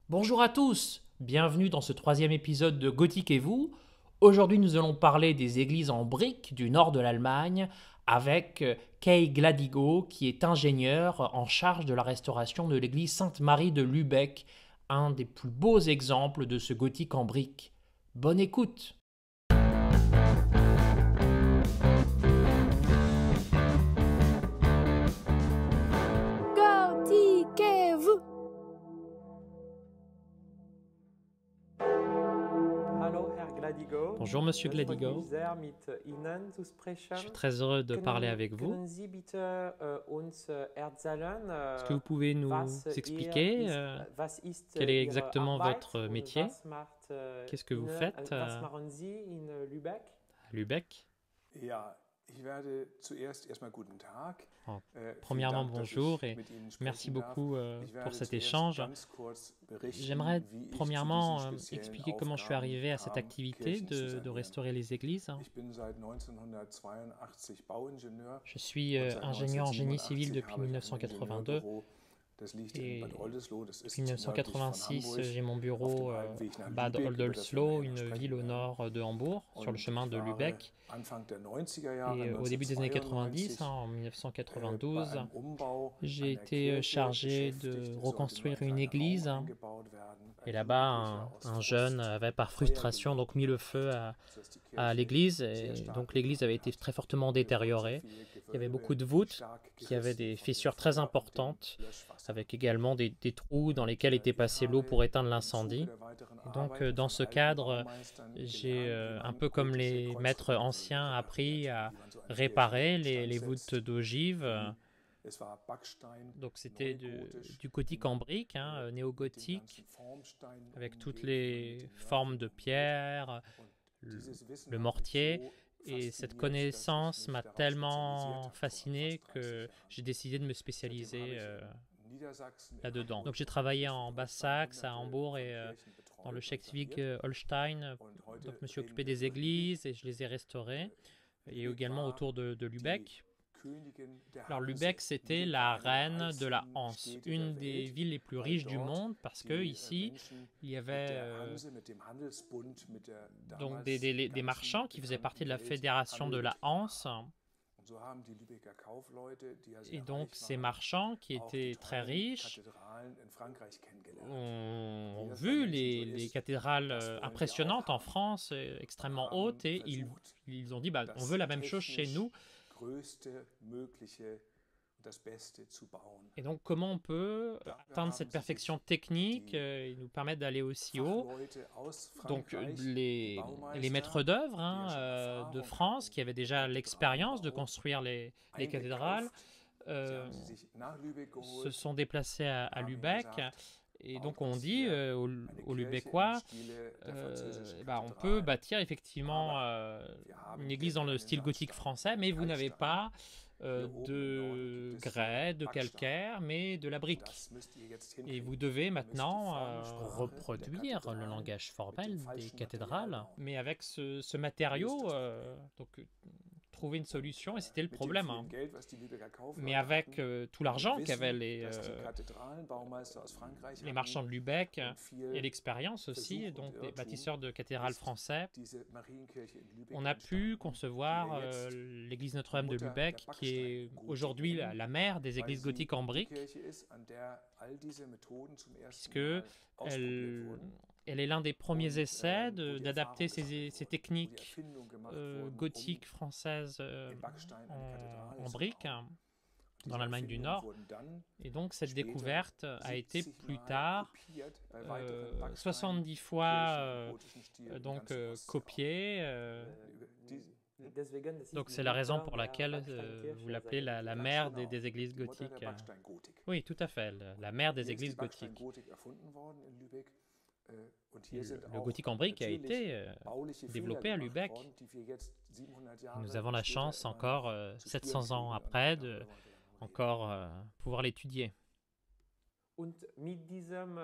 Bonjour à tous, bienvenue dans ce troisième épisode de Gothique et vous. Aujourd'hui nous allons parler des églises en briques du nord de l'Allemagne avec Kay Gladigo qui est ingénieur en charge de la restauration de l'église Sainte-Marie de Lübeck, un des plus beaux exemples de ce gothique en briques. Bonne écoute. Gothiquez-vous! Hallo, Herr Gladigo. Bonjour Monsieur Es freut Gladigo, mich sehr, mit Ihnen zu je suis sprechen. très heureux de parler avec vous. Können Sie bitte uns erzählen, Est-ce que vous pouvez nous expliquer was ist quel est Ihre exactement Arbeit votre und métier? was macht Qu'est-ce que vous faites was machen Sie in Lübeck? à Lübeck? Ja, ich werde zuerst erstmal guten Tag. Oh, Vielen Premièrement, Dank, dass bonjour ich et mit Ihnen merci sprechen darf. beaucoup Ich pour werde cet zuerst échange. ganz kurz berichten, J'aimerais wie ich zu premièrement diesen speziellen expliquer comment je suis Aufgaben arrivé à cette kam, activité Kirchen zu de sanieren. restaurer les églises. Ich bin seit 1982 Bauingenieur Je suis und seit ingénieur en génie civil 1987 depuis habe ich ein 1982 Ingenieurbüro. Das liegt in et Bad Oldesloe, das depuis ist nördlich von 1986 Hamburg, j'ai mon auf bureau dem Heimweg à nach Bad Lübeck, über das wir Oldesloe, nachher noch une sprechen ville au werden. nord de Hambourg, sur le Und chemin ich de war Lübeck. Anfang der 90er Jahre, Et au début des années 90, 1992, en bei 1992, einem Umbau j'ai einer été Kirche chargé beschäftigt. de Es sollte nur reconstruire ein une kleiner église. Raum eingebaut werden, Et eine là-bas, Jugendkirche un aus jeune Frust, avait par Feuer frustration donc gelegt, mis le feu sodass die à Kirche l'église. sehr Et stark donc l'église avait été gebrannt hat. très fortement Es wurden sehr détériorée. viele Il y avait beaucoup Gewölbe de voûtes stark qui avaient gerissen des von dem fissures très Feuer und dem importantes, Löschwasser. avec également des trous dans lesquels était Ich passée l'eau habe pour éteindre im Zuge l'incendie. der weiteren Et donc Arbeiten dans von ce alten cadre, Baumeistern j'ai gelernt, wie un man peu comme gotische les maîtres Kreuzrippe anciens appris à repariert, wie man so eine réparer Kirche les instand voûtes setzt. d'ogive. Es war Backstein, Donc c'était neugotisch, du gothique en brique, mit den néo-gothique, ganzen Formsteinen avec toutes umgeben, wie man les mit den formes de Mörteln umgeht. pierre, Und dieses Wissen le hat mich mortier. so Et cette fasziniert, dass ich connaissance mich m'a darauf tellement spezialisiert habe vor fasciné fast 30 que Jahren. j'ai décidé de me Seitdem habe spécialiser ich in Niedersachsen, in là-dedans. Donc Hamburg j'ai travaillé bis en zu Basse-Saxe, à 200 Hambourg et von Kirchen dans le betreut und saniert. Schleswig-Holstein. Und heute Donc je me suis reden occupé wir des über Lübeck. églises et je les ai restaurées. Et Lübeck également war autour de die Lübeck. Königin der Alors Hanse. Lübeck, c'était Lübeck la war eine der reine de la reichsten Hanse, Städte der une des Welt, villes les plus weil riches du dort monde, parce que die ici, Menschen il y mit avait der Hanse, mit dem Handelsbund, mit der donc damals des ganz marchands qui faisaient partie de la bekannten fédération de la Welt Hanse. handelt. Und so haben die Lübecker Kaufleute, die ja Et sehr donc reich ces waren, marchands qui auch die étaient très tollen riches Kathedralen in Frankreich kennengelernt. ont Wie das bei vu Menschen so les ist, cathédrales das wollen wir auch impressionnantes en haben. France, Und extrêmement haben hautes, et versucht, ils ont dit, bah, on das veut la même chose chez technisch nous. größte mögliche und das Beste zu bauen. Et donc comment on peut atteindre cette perfection technique et nous permettre d'aller aussi haut. Fachleute aus Donc Frankreich, les die Baumeister, maîtres d'œuvre die ja schon de Erfahrung France, hatten qui avaient déjà im l'expérience de Kathedralenbau, construire les cathédrales, eingekauft. Sie haben sie sich nach Lübeck se geholt, sont déplacés à haben ihnen Lübeck. gesagt, Et baut donc on uns dit hier aux eine Kirche Lubeckois, im Stile der französischen bah, on peut Kathedralen. bâtir effectivement Wir haben une hier église dans le keinen style gothique Sandstein, français, mais vous n'avez Kalkstein. pas Hier oben im Norden de gibt es grès, de Backstein. calcaire, mais de la brique. Das müsst ihr jetzt Et hinkriegen. vous devez Ihr müsst die maintenant Formensprache der reproduire le Kathedralen langage mit formel dem des falschen cathédrales, Material bauen. mais avec ce Wie matériau, löst das Problem? donc trouver une solution, et c'était le Mit dem problème. vielen Geld, was die Lübecker Mais Kaufleute avec hatten, tout l'argent wissen, qu'avaient dass die Kathedralenbaumeister aus Frankreich les marchands de hatten Lübeck und viel et l'expérience aussi, et Versuch und donc des Irrtum bâtisseurs de cathédrales ist français, diese Marienkirche in Lübeck on a pu entstanden, concevoir die ja jetzt l'église Notre-Dame de Mutter der Lübeck, qui est Backsteingotik aujourd'hui nennen, la mère des weil églises sie gothiques en die briques, Kirche ist, an der all diese Methoden zum ersten puisque Mal ausprobiert elle, wurden elle est l'un des premiers und essais wo die d'adapter Erfahrung gesammelt ces wurde, wo die techniques Erfindungen gemacht wurden, gothiques françaises den Backstein an die Kathedrale en zu briques bauen. dans Diese l'Allemagne du Erfindungen Nord. wurden dann Et donc cette später découverte a été 70 plus Mal tard kopiert bei weiteren 70 Backsteinkirchen fois im gotischen Stil im donc ganzen Ostseeraum. copiée. Deswegen, das ist Donc die c'est la raison Mutter pour der laquelle Backsteinkirche, vous l'appelez sag ich la mal. mère Ganz genau. des églises Die Mutter der gothiques. Backsteingotik. Oui, tout à fait, la mère des Hier ist die églises gothiques. Backsteingotik erfunden worden in Lübeck. Und hier sind Le auch gothique en brique a natürlich été bauliche développé à Fehler Lübeck. gemacht worden, die wir jetzt 700 Jahre Nous avons la später chance immer noch encore, zu 700 spüren ans kriegen und après, darüber de wollen wir reden. encore pouvoir l'étudier. Und mit diesem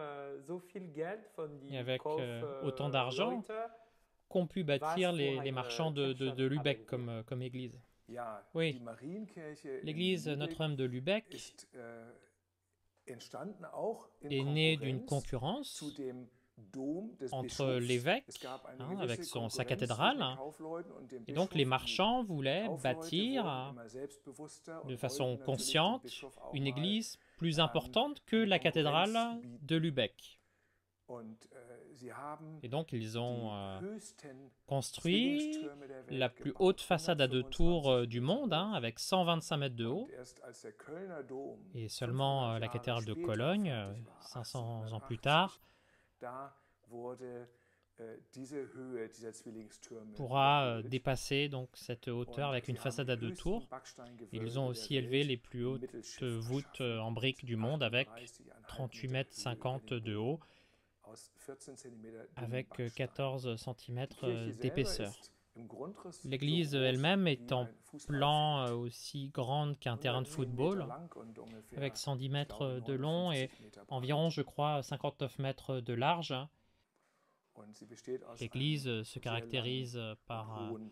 so viel Geld von Et die avec autant d'argent Kaufleute, qu'ont pu bâtir Was les für marchands eine de Lübeck Kirche comme église. Ja, Oui. die Marienkirche in L'église Lübeck Notre-Dame de Lübeck ist entstanden auch in est né d'une Konkurrenz concurrence zu dem Dom des entre Bischofs. l'évêque Es gab eine avec gewisse sa Konkurrenz cathédrale, zwischen den Kaufleuten und dem et donc Bischof. les Die marchands voulaient Kaufleute bâtir wurden immer selbstbewusster de und façon wollten natürlich dem consciente Bischof auch une mal église plus importante que eine la cathédrale Konkurrenz bieten. de Lübeck. Und sie haben Et donc ils ont die höchsten construit Zwillingstürme der Welt la plus gebaut, haute façade à deux 125 tours du Meter monde, hoch. avec 125 mètres de haut. Und erst als der Kölner Dom Et seulement 500 la Jahre cathédrale de später Cologne, fertig war, 500 ans plus 1880, tard, da wurde diese Höhe dieser Zwillingstürme pourra erhöht. dépasser donc cette hauteur Und avec une sie haben façade die à deux höchsten tours. Backsteingewölbe Ils ont der aussi élevé Welt les plus im hautes Mittelschiff voûtes verschafft. en briques du monde avec 38,5 38 Meter mètres Höhe 50 über dem de Boden haut, aus 14 Zentimeter dünnen avec Backstein. 14 cm Die Kirche selber d'épaisseur. ist im Grundriss L'église so groß elle-même wie est en ein plan Fußballfeld. aussi grande qu'un terrain de 109 Meter football, lang und ungefähr, avec 110 ich mètres glaube, de long et 59 Meter breit. environ, je crois, 59 mètres de large. Und sie besteht aus L'église einem se sehr caractérise langen par und hohen un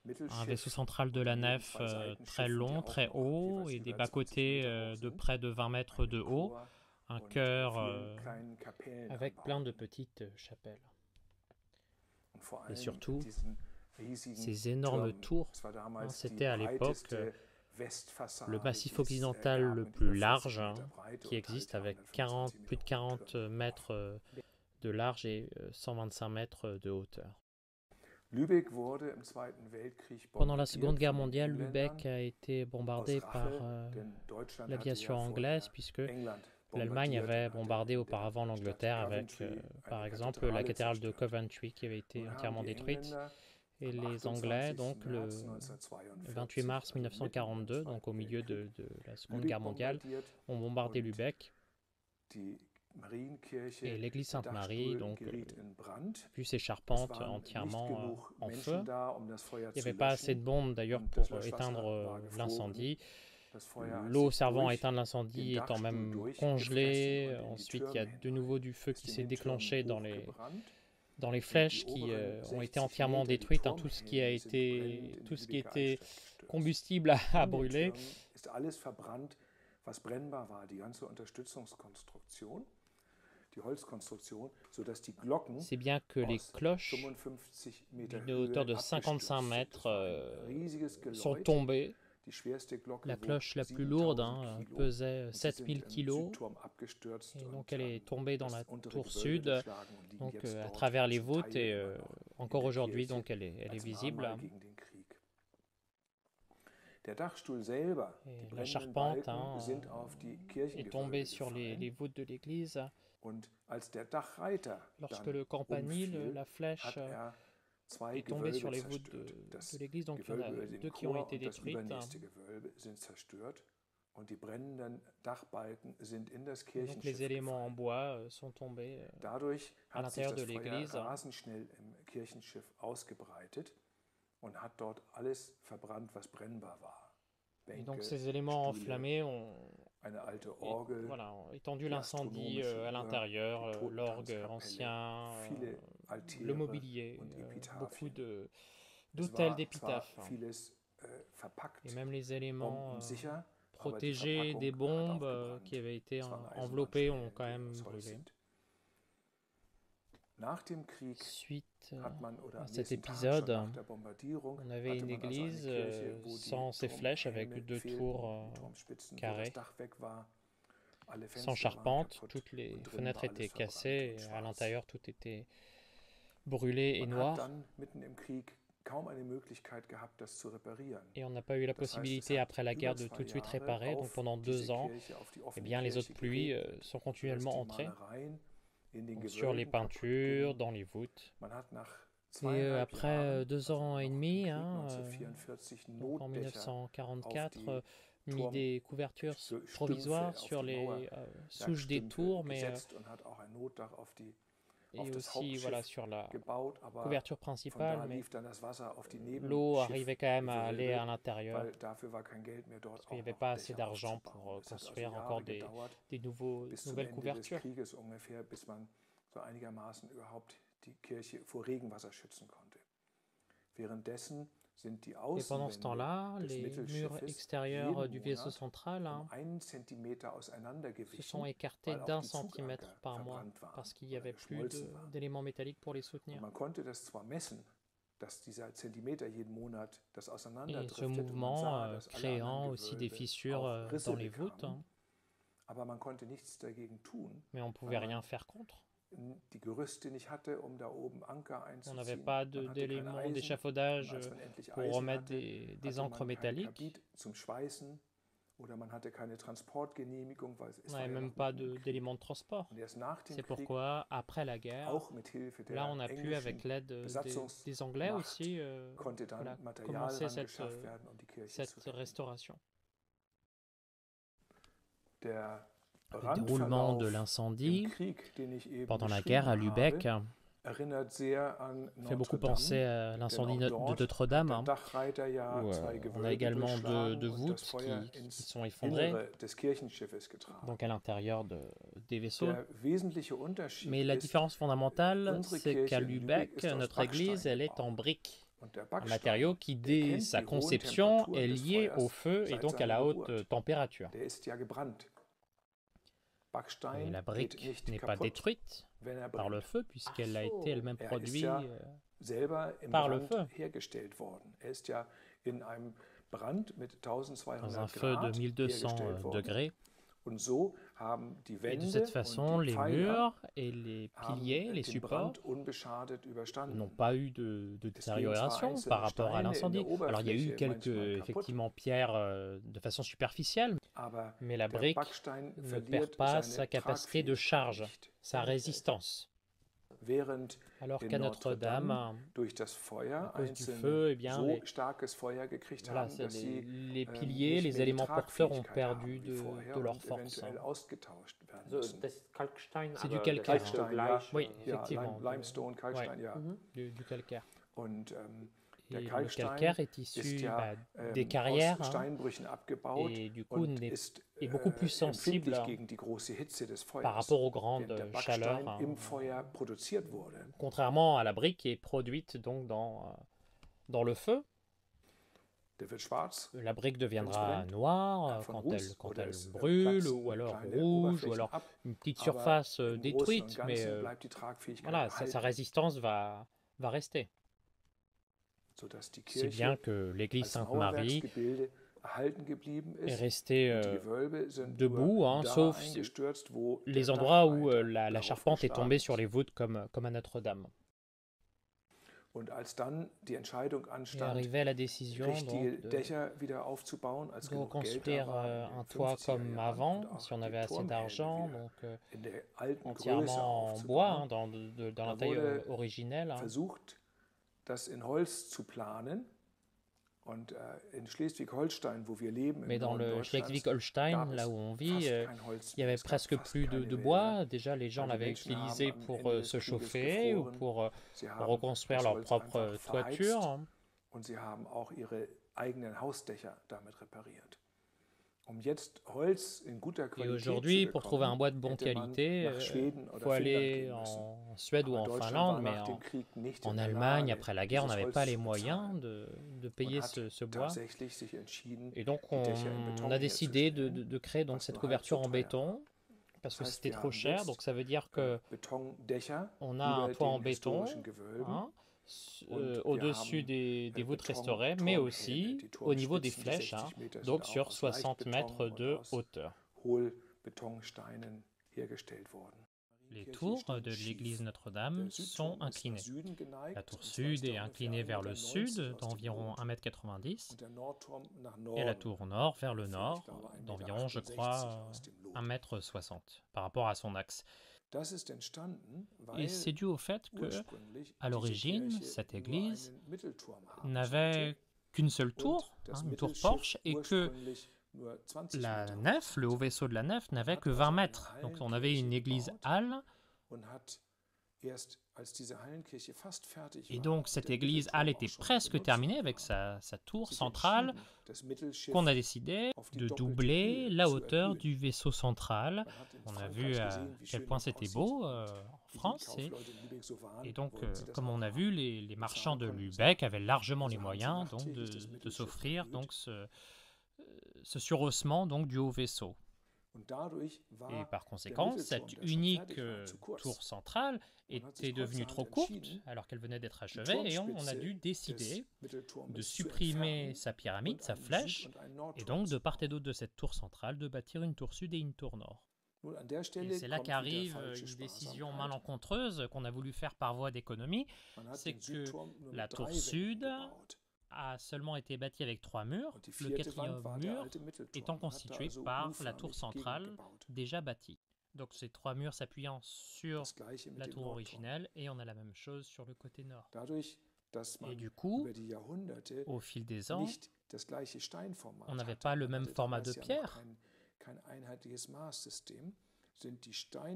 Mittelschiff vaisseau central de la und nef zwei Seitenschiffen, très die long, auch très noch haut, jeweils et des über 20 bas-côtés Meter hoch de sind. près de 20 mètres de Einen haut, Chor un und chœur vielen kleinen Kapellen avec plein de anbauten. petites chapelles. Und vor Et allem surtout, diesen riesigen ces énormes Türmen. tours, Es war damals c'était à die l'époque breiteste Westfassade, le massif die es occidental gab, le mit plus über 40 large Meter Breite qui und existe, halt avec 125 plus de Meter hohen 40 Türmen. mètres de large et 125 mètres de hauteur. Lübeck wurde im Zweiten Weltkrieg Pendant la bombardiert Seconde Guerre von den mondiale, Engländern Lübeck a été bombardé aus par Rache, denn Deutschland hatte l'aviation ja anglaise, vorher puisque England l'Allemagne bombardiert avait und hatte bombardé in der auparavant Stadt l'Angleterre avec, Coventry par eine exemple, la Kathedrale cathédrale de zerstört. Coventry qui avait été Nun haben entièrement die détruite. Engländer Et am les Anglais, 28. donc le März 28 mars 1942, also mitten im 1942, donc au Zweiten milieu Weltkrieg, de la Seconde Lübeck Guerre mondiale, bombardiert ont bombardé und Lübeck. die Marienkirche, Et l'église der Sainte-Marie, Dachstuhl donc, geriet in Brand. vu ses Es charpentes waren nicht entièrement genug en feu. Menschen da, um das Feuer Il n'y zu avait pas assez de löschen. bombes d'ailleurs Und pour das Löschwasser éteindre war gefroren. l'incendie. Das Feuer hat L'eau sich servant à durch éteindre l'incendie den étant Dachstuhl même durchgefressen congelée. und in die Ensuite, il y a Türme de hinein. nouveau du feu Ist qui in s'est den déclenché Türmen hochgebrannt. dans les Und flèches die qui oberen ont été 60 entièrement Meter, die détruites. Tout ce qui a Turmhänge sind brennend été, in tout die ce qui Lübecker était Altstadt gestürzt. combustible à An den brûler. Türmen ist alles verbrannt, was brennbar war. Die ganze Unterstützungskonstruktion, die Holzkonstruktion, sodass die Glocken C'est bien que les aus cloches 55 Meter d'une hauteur de Höhe 55 abgestürzt sind. mètres Das war ein riesiges sont Geläut. tombées. Die schwerste Glocke La wog cloche la plus lourde 7000 Kilo. pesait Und sie 7000 sind im kilos. Südturm abgestürzt Et und donc elle est haben tombée dans das la untere tour Gewölbe sud, durchschlagen und liegen donc jetzt à dort travers les zum voûtes, Teil et immer noch in encore der aujourd'hui, Kirche donc elle est als visible. Mahnmal gegen den Krieg. Der Dachstuhl selber, die Et la brennenden charpente Balken, sind auf die est tombée Kirchengewölbe sur les gefallen. voûtes de l'église. Und als der Dachreiter Lorsque dann le campanile, umfiel, la flèche, hat er zwei est tombée sur Gewölbe les voûtes zerstört. Das de l'église. Donc il y en a Gewölbe über dem deux qui ont Chor été und das détruites. übernächste Gewölbe sind zerstört und die brennenden Dachbalken sind in das Donc les Kirchenschiff éléments en gefallen. bois sont tombés. Dadurch à hat sich l'intérieur das de Feuer l'église. rasend schnell im Kirchenschiff ausgebreitet und hat dort alles verbrannt, was brennbar war. Et donc Bänke, ces éléments Stühle, enflammés ont, eine alte Orgel, voilà, ont étendu die l'incendie astronomische à Uhr, l'intérieur, die l'orgue Totentanzkapelle, ancien, viele le Altäre mobilier, und beaucoup Epitaphien. de Es d'hôtels, war zwar d'épitaphes, vieles verpackt, et même les éléments bombensicher, aber die protégés des Verpackung hat auch bombes gebrannt. qui avaient été Es waren enveloppés ont Eisenbahnschnellen, quand die même aus Holz brûlé. sind. Nach dem Krieg Suite hat man, oder à am cet nächsten Tag, épisode, schon nach der Bombardierung, on avait hatte une man also eine église Kirche, wo die sans ces flèches avec Turmhelme deux fehlten, tours die Turmspitzen, wo carrées, das Dach weg war, alle sans Fenster waren charpente. kaputt Toutes les und drin fenêtres war alles étaient verbrannt cassées und et à schwarz. l'intérieur tout était brûlé et Man hat noir. dann mitten im Krieg kaum eine Möglichkeit gehabt, das zu reparieren. Et on n'a pas eu la Das heißt, es possibilité hat après la guerre über de 2 tout de suite Jahre réparer. Donc auf pendant diese 2 ans, Kirche, auf die eh offene bien, les Kirche autres pluies geregnet, sont sodass continuellement die entrées. Malereien in den Donc sur les Gewölben kaputt peintures, gingen. dans les voûtes. Man hat nach Et 2,5 après Jahren, 2 also ans et noch im demi, Krieg hein, 1944, donc en Notdächer auf 1944, die mis des couvertures Stümpfe provisoires auf sur die les souches des Mauerwerkstümpfe tours, mais gesetzt und hat auch ein Notdach auf et das aussi voilà, Hauptschiff sur la gebaut, aber couverture von principale, da mais lief dann das Wasser auf die l'eau arrivait quand même à aller à Nebenschiffgewölbe, l'intérieur, weil dafür war kein Geld mehr dort parce qu'il n'y auch avait noch pas assez Dächer d'argent pour aufzubauen. Es hat also construire Jahre encore gedauert, des bis zum nouvelles Ende des couvertures. Krieges ungefähr, bis man so einigermaßen überhaupt die Kirche vor Regenwasser schützen konnte. Währenddessen sind die Et pendant ce Außenwände temps-là, des les murs Mittelschiffes extérieurs jeden du vaisseau Monat central um 1 Zentimeter se sont auseinandergewichen, écartés weil auch d'1 die centimètre Zuganker par mois verbrannt waren parce qu'il n'y oder avait plus geschmolzen waren. d'éléments métalliques pour les Und soutenir. man konnte das zwar messen, dass dieser Zentimeter jeden Monat das Et ce auseinanderdriftet und man mouvement sah, dass alle créant anderen aussi des Gewölbe fissures auch Risse dans les voûtes, bekamen, aber man konnte nichts dagegen tun, mais on ne weil pouvait rien man faire contre. die Gerüste nicht hatte, um da oben Anker On n'avait einzuziehen. pas Man hatte keine d'éléments Eisen. d'échafaudage Und als man endlich pour Eisen remettre hatte, des hatte ancres man kein métalliques. Karbid zum Schweißen oder man hatte keine Transportgenehmigung, weil es On war n'avait ja même noch pas mitten im Krieg. d'éléments de transport. Und erst nach dem C'est Krieg, pourquoi, après la guerre, auch mit Hilfe là, der on a pu, avec englischen l'aide des Anglais Besatzungsmacht, aussi, konnte dann voilà, Material commencer rangeschafft werden, um die Kirche zu cette retten. restauration. Der Le déroulement de Brandverlauf im l'incendie Krieg, den ich eben pendant la beschrieben guerre à Lübeck habe, erinnert sehr an fait beaucoup Notre-Dame, penser à l'incendie denn de auch dort Notre-Dame, hat der Dachreiter ja où zwei on a Gewölbe également durchschlagen deux und das voûtes Feuer qui ins sont effondrées, Innere des Kirchenschiffes getragen. donc à l'intérieur des vaisseaux. Der wesentliche Unterschied Mais la ist, différence fondamentale, unsere c'est Kirche qu'à in Lübeck Lübeck, ist aus notre église, Backstein elle est gebaut. en briques. Und der Un Backstein, matériau qui, der dès kennt sa die hohen conception, Temperaturen est des lié au Feuers feu et seit donc à seiner la haute Geburt. température. Der ist ja gebrannt. Et Backstein la geht brique nicht n'est pas kaputt, détruite wenn er par le brennt. feu, puisqu'elle a so. été elle-même Er ist produite ja selber im par le Brand feu. hergestellt worden. Er ist ja in einem Brand mit dans un 1200 feu de Grad 1200 hergestellt worden. degrés. Und so haben die Et de Wände cette façon, und die les Pfeiler murs et les haben piliers, les den supports, Brand unbeschadet überstanden. n'ont pas eu de Es gehen zwar détérioration einzelne par rapport à Steine in l'incendie. der Alors il y a eu Oberfläche quelques manchmal kaputt, effectivement pierres de façon superficielle, aber mais la der brique Backstein ne perd verliert pas seine sa capacité de charge, Tragfähigkeit nicht. sa résistance. Während Alors in qu'à Notre-Dame, Notre-Dame durch das Feuer à cause du einzelne feu, eh bien, so starkes Feuer gekriegt voilà, haben, dass sie les piliers, nicht les mehr die éléments porteurs ont Tragfähigkeit perdu haben wie vorher de leur und force. eventuell ausgetauscht werden So, müssen. das ist Kalkstein, C'est du aber Calcaire. das ist so Kalkstein, gleich. Oui, Ja, effectivement. Limestone, Kalkstein, ja. Du calcaire. Und der Et le Kalkstein calcaire est ist issu ja des carrières, aus Steinbrüchen abgebaut et du coup und est beaucoup plus sensible empfindlich gegen die große Hitze des Feuers, par rapport aux grandes während der chaleurs, Backstein im Feuer produziert wurde. contrairement à la brique qui est produite donc dans le feu. Der wird schwarz, La brique deviendra brennt, noire von quand Ruß elle oder es brûle, platzen ou alors kleine rouge, ou Oberflächen alors ab, une petite aber surface im Großen und détruite, mais Ganzen bleibt die Tragfähigkeit voilà, sa erhalten, résistance va rester. sodass die Si bien Kirche que l'église als Sainte-Marie Mauerwerksgebilde erhalten geblieben est ist. restée Und die Gewölbe sind debout, nur hein, da sauf eingestürzt, wo les der endroits où Dachreiter la darauf charpente est geschlagen tombée sur ist. les voûtes comme à Notre-Dame. Und als dann die Entscheidung Et anstand, arrivait la décision richtige donc, Dächer wieder aufzubauen, als de genug Geld da reconstruire war, in un den toit 50er comme Jahren avant, und auch si on die avait assez Turmhelme d'argent, wieder donc in der alten Größe entièrement en bois, hein, aufzubauen, dans la Da taille wurde originelle. Hein. versucht, das in Holz zu planen. Und in Schleswig-Holstein, wo wir leben, im Mais dans Norden le Deutschlands, Schleswig-Holstein, gab là es où on vit, fast il kein Holz y mehr. avait Es gab presque fast plus keine de Wälder. bois. Déjà, les gens Weil die l'avaient Menschen utilisé haben am pour Ende des se Krieges chauffer ou gefroren. pour Sie haben reconstruire das leur Holz propre einfach verheizt toiture. und sie haben auch ihre eigenen Hausdächer damit repariert. Um jetzt Holz in guter Et Qualität aujourd'hui, zu pour trouver un bekommen, bois de bonne hätte man qualité, nach il Schweden oder faut Finnland aller gehen müssen. en Suède ou Aber en Deutschland Finlande, war mais nach dem Krieg nicht in en der Allemagne, Lage, après la guerre, on dieses n'avait Holz pas zu les bezahlen moyens de und payer hat ce bois. tatsächlich sich entschieden, Et donc, die Dächer in Beton on a décidé herzustellen, de créer donc was cette nur halb so couverture en teuer war. béton, parce que Das heißt, c'était wir trop haben cher. jetzt Donc, ça veut dire que Betondächer on a un über toit en den béton, historischen Gewölben. hein, Und wir au-dessus haben des voûtes restaurées, mais Beton-Turmhähne. aussi Die au niveau des Turmspitzen, die flèches, 60 hein, Meter, sind donc auch sur aus 60 mètres Leichtbeton de und aus hauteur. Hohlbetonsteinen hergestellt worden. Les tours de l'église Notre-Dame sont inclinées. La tour sud est inclinée vers le sud d'environ 1,90 m et la tour nord vers le nord d'environ, je crois, 1,60 m par rapport à son axe. Et c'est dû au fait que, à l'origine, cette église n'avait qu'une seule tour, hein, une tour porche, et que la nef, le haut vaisseau de la nef, n'avait que 20 mètres. Donc on avait une église halle Et donc cette église halle était presque terminée avec sa tour centrale qu'on a décidé de doubler la hauteur du vaisseau central. On a vu à quel point c'était beau en France. Et donc, comme on a vu, les marchands de Lübeck avaient largement les moyens donc, de s'offrir donc, ce surhaussement donc, du haut vaisseau. Et par conséquent, cette unique tour centrale était devenue trop courte alors qu'elle venait d'être achevée et on a dû décider de supprimer sa pyramide, sa flèche, et donc de part et d'autre de cette tour centrale de bâtir une tour sud et une tour nord. Et c'est là qu'arrive une décision malencontreuse qu'on a voulu faire par voie d'économie, c'est que la tour sud a seulement été bâtie avec 3 murs, le 4e mur étant constitué par la tour centrale déjà bâtie. Donc ces 3 murs s'appuyant sur la tour originelle et on a la même chose sur le côté nord. Et du coup, au fil des ans, on n'avait pas le même format de pierre.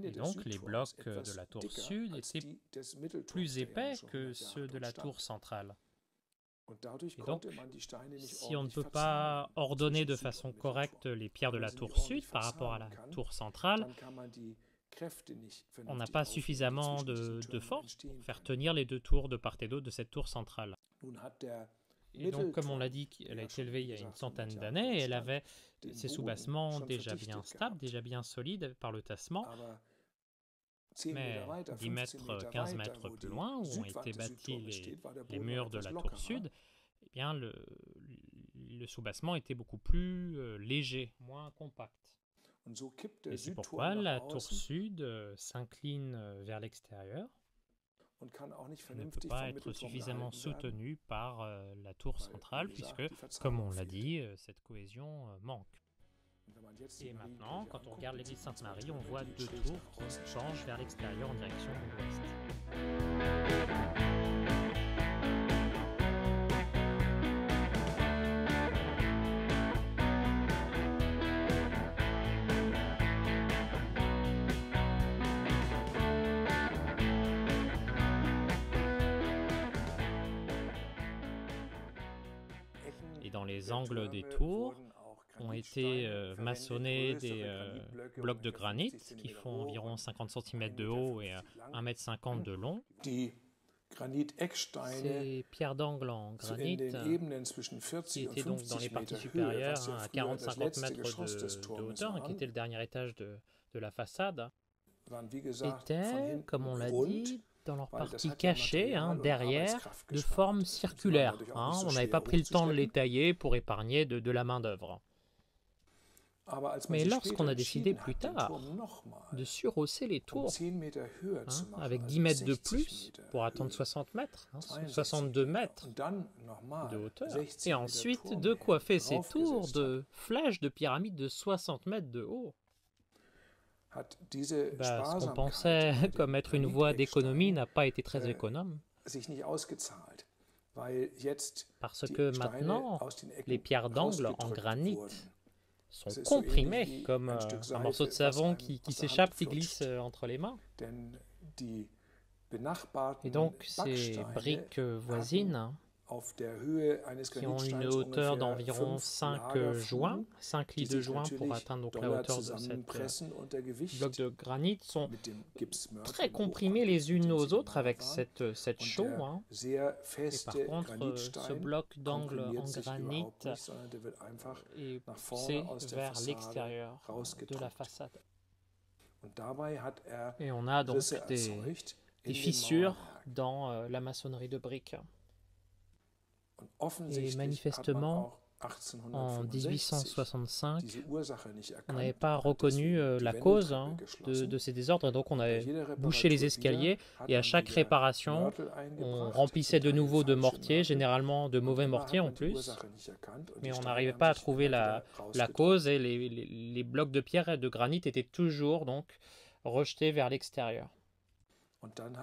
Et donc les blocs de la tour sud étaient plus épais que ceux de la tour centrale. Et donc, si on ne peut pas ordonner de façon correcte les pierres de la tour sud par rapport à la tour centrale, on n'a pas suffisamment de force pour faire tenir les deux tours de part et d'autre de cette tour centrale. Et donc, comme on l'a dit, elle a été élevée il y a une centaine d'années et elle avait ses soubassements déjà bien stables, déjà bien solides par le tassement. Mais 10 mètres, 15 mètres plus loin, où ont été bâtis les murs de la tour sud, eh bien le soubassement était beaucoup plus léger, moins compact. Et c'est pourquoi la tour sud s'incline vers l'extérieur. Ne peut pas être suffisamment soutenue par la tour centrale, puisque, comme on l'a dit, cette cohésion manque. Et maintenant, quand on regarde l'église Sainte-Marie, on voit deux tours qui penchent vers l'extérieur en direction de l'ouest. Et dans les angles des tours, ont été maçonnés des blocs de granit qui font environ 50 cm de haut et 1,50 m de long. Ces pierres d'angle en granit qui étaient donc dans les parties supérieures à 40-50 mètres de hauteur, qui était le dernier étage de la façade, étaient, comme on l'a dit, dans leur partie cachée, derrière, de forme circulaire. On n'avait pas pris le temps de les tailler pour épargner de la main-d'œuvre. Mais lorsqu'on a décidé plus tard de surhausser les tours avec 10 mètres de plus pour atteindre 60 mètres, 62 mètres de hauteur, et ensuite de coiffer ces tours de flèches de pyramides de 60 mètres de haut, ce qu'on pensait comme être une voie d'économie n'a pas été très économe. Parce que maintenant, les pierres d'angle en granit sont comprimées comme un morceau de savon qui s'échappe et glisse entre les mains. Et donc ces briques voisines qui ont une hauteur d'environ 5 joints, 5 lits de joints pour atteindre donc la hauteur de cette bloc de granit, sont très comprimés les unes aux autres avec cette chaux. Et par contre, ce bloc d'angle en granit est poussé vers l'extérieur de la façade. Et on a donc des fissures dans la maçonnerie de briques. Et manifestement, en 1865, on n'avait pas reconnu la cause de ces désordres, et donc on avait bouché les escaliers, et à chaque réparation, on remplissait de nouveau de mortier, généralement de mauvais mortiers en plus, mais on n'arrivait pas à trouver la cause, et les blocs de pierre et de granit étaient toujours donc rejetés vers l'extérieur.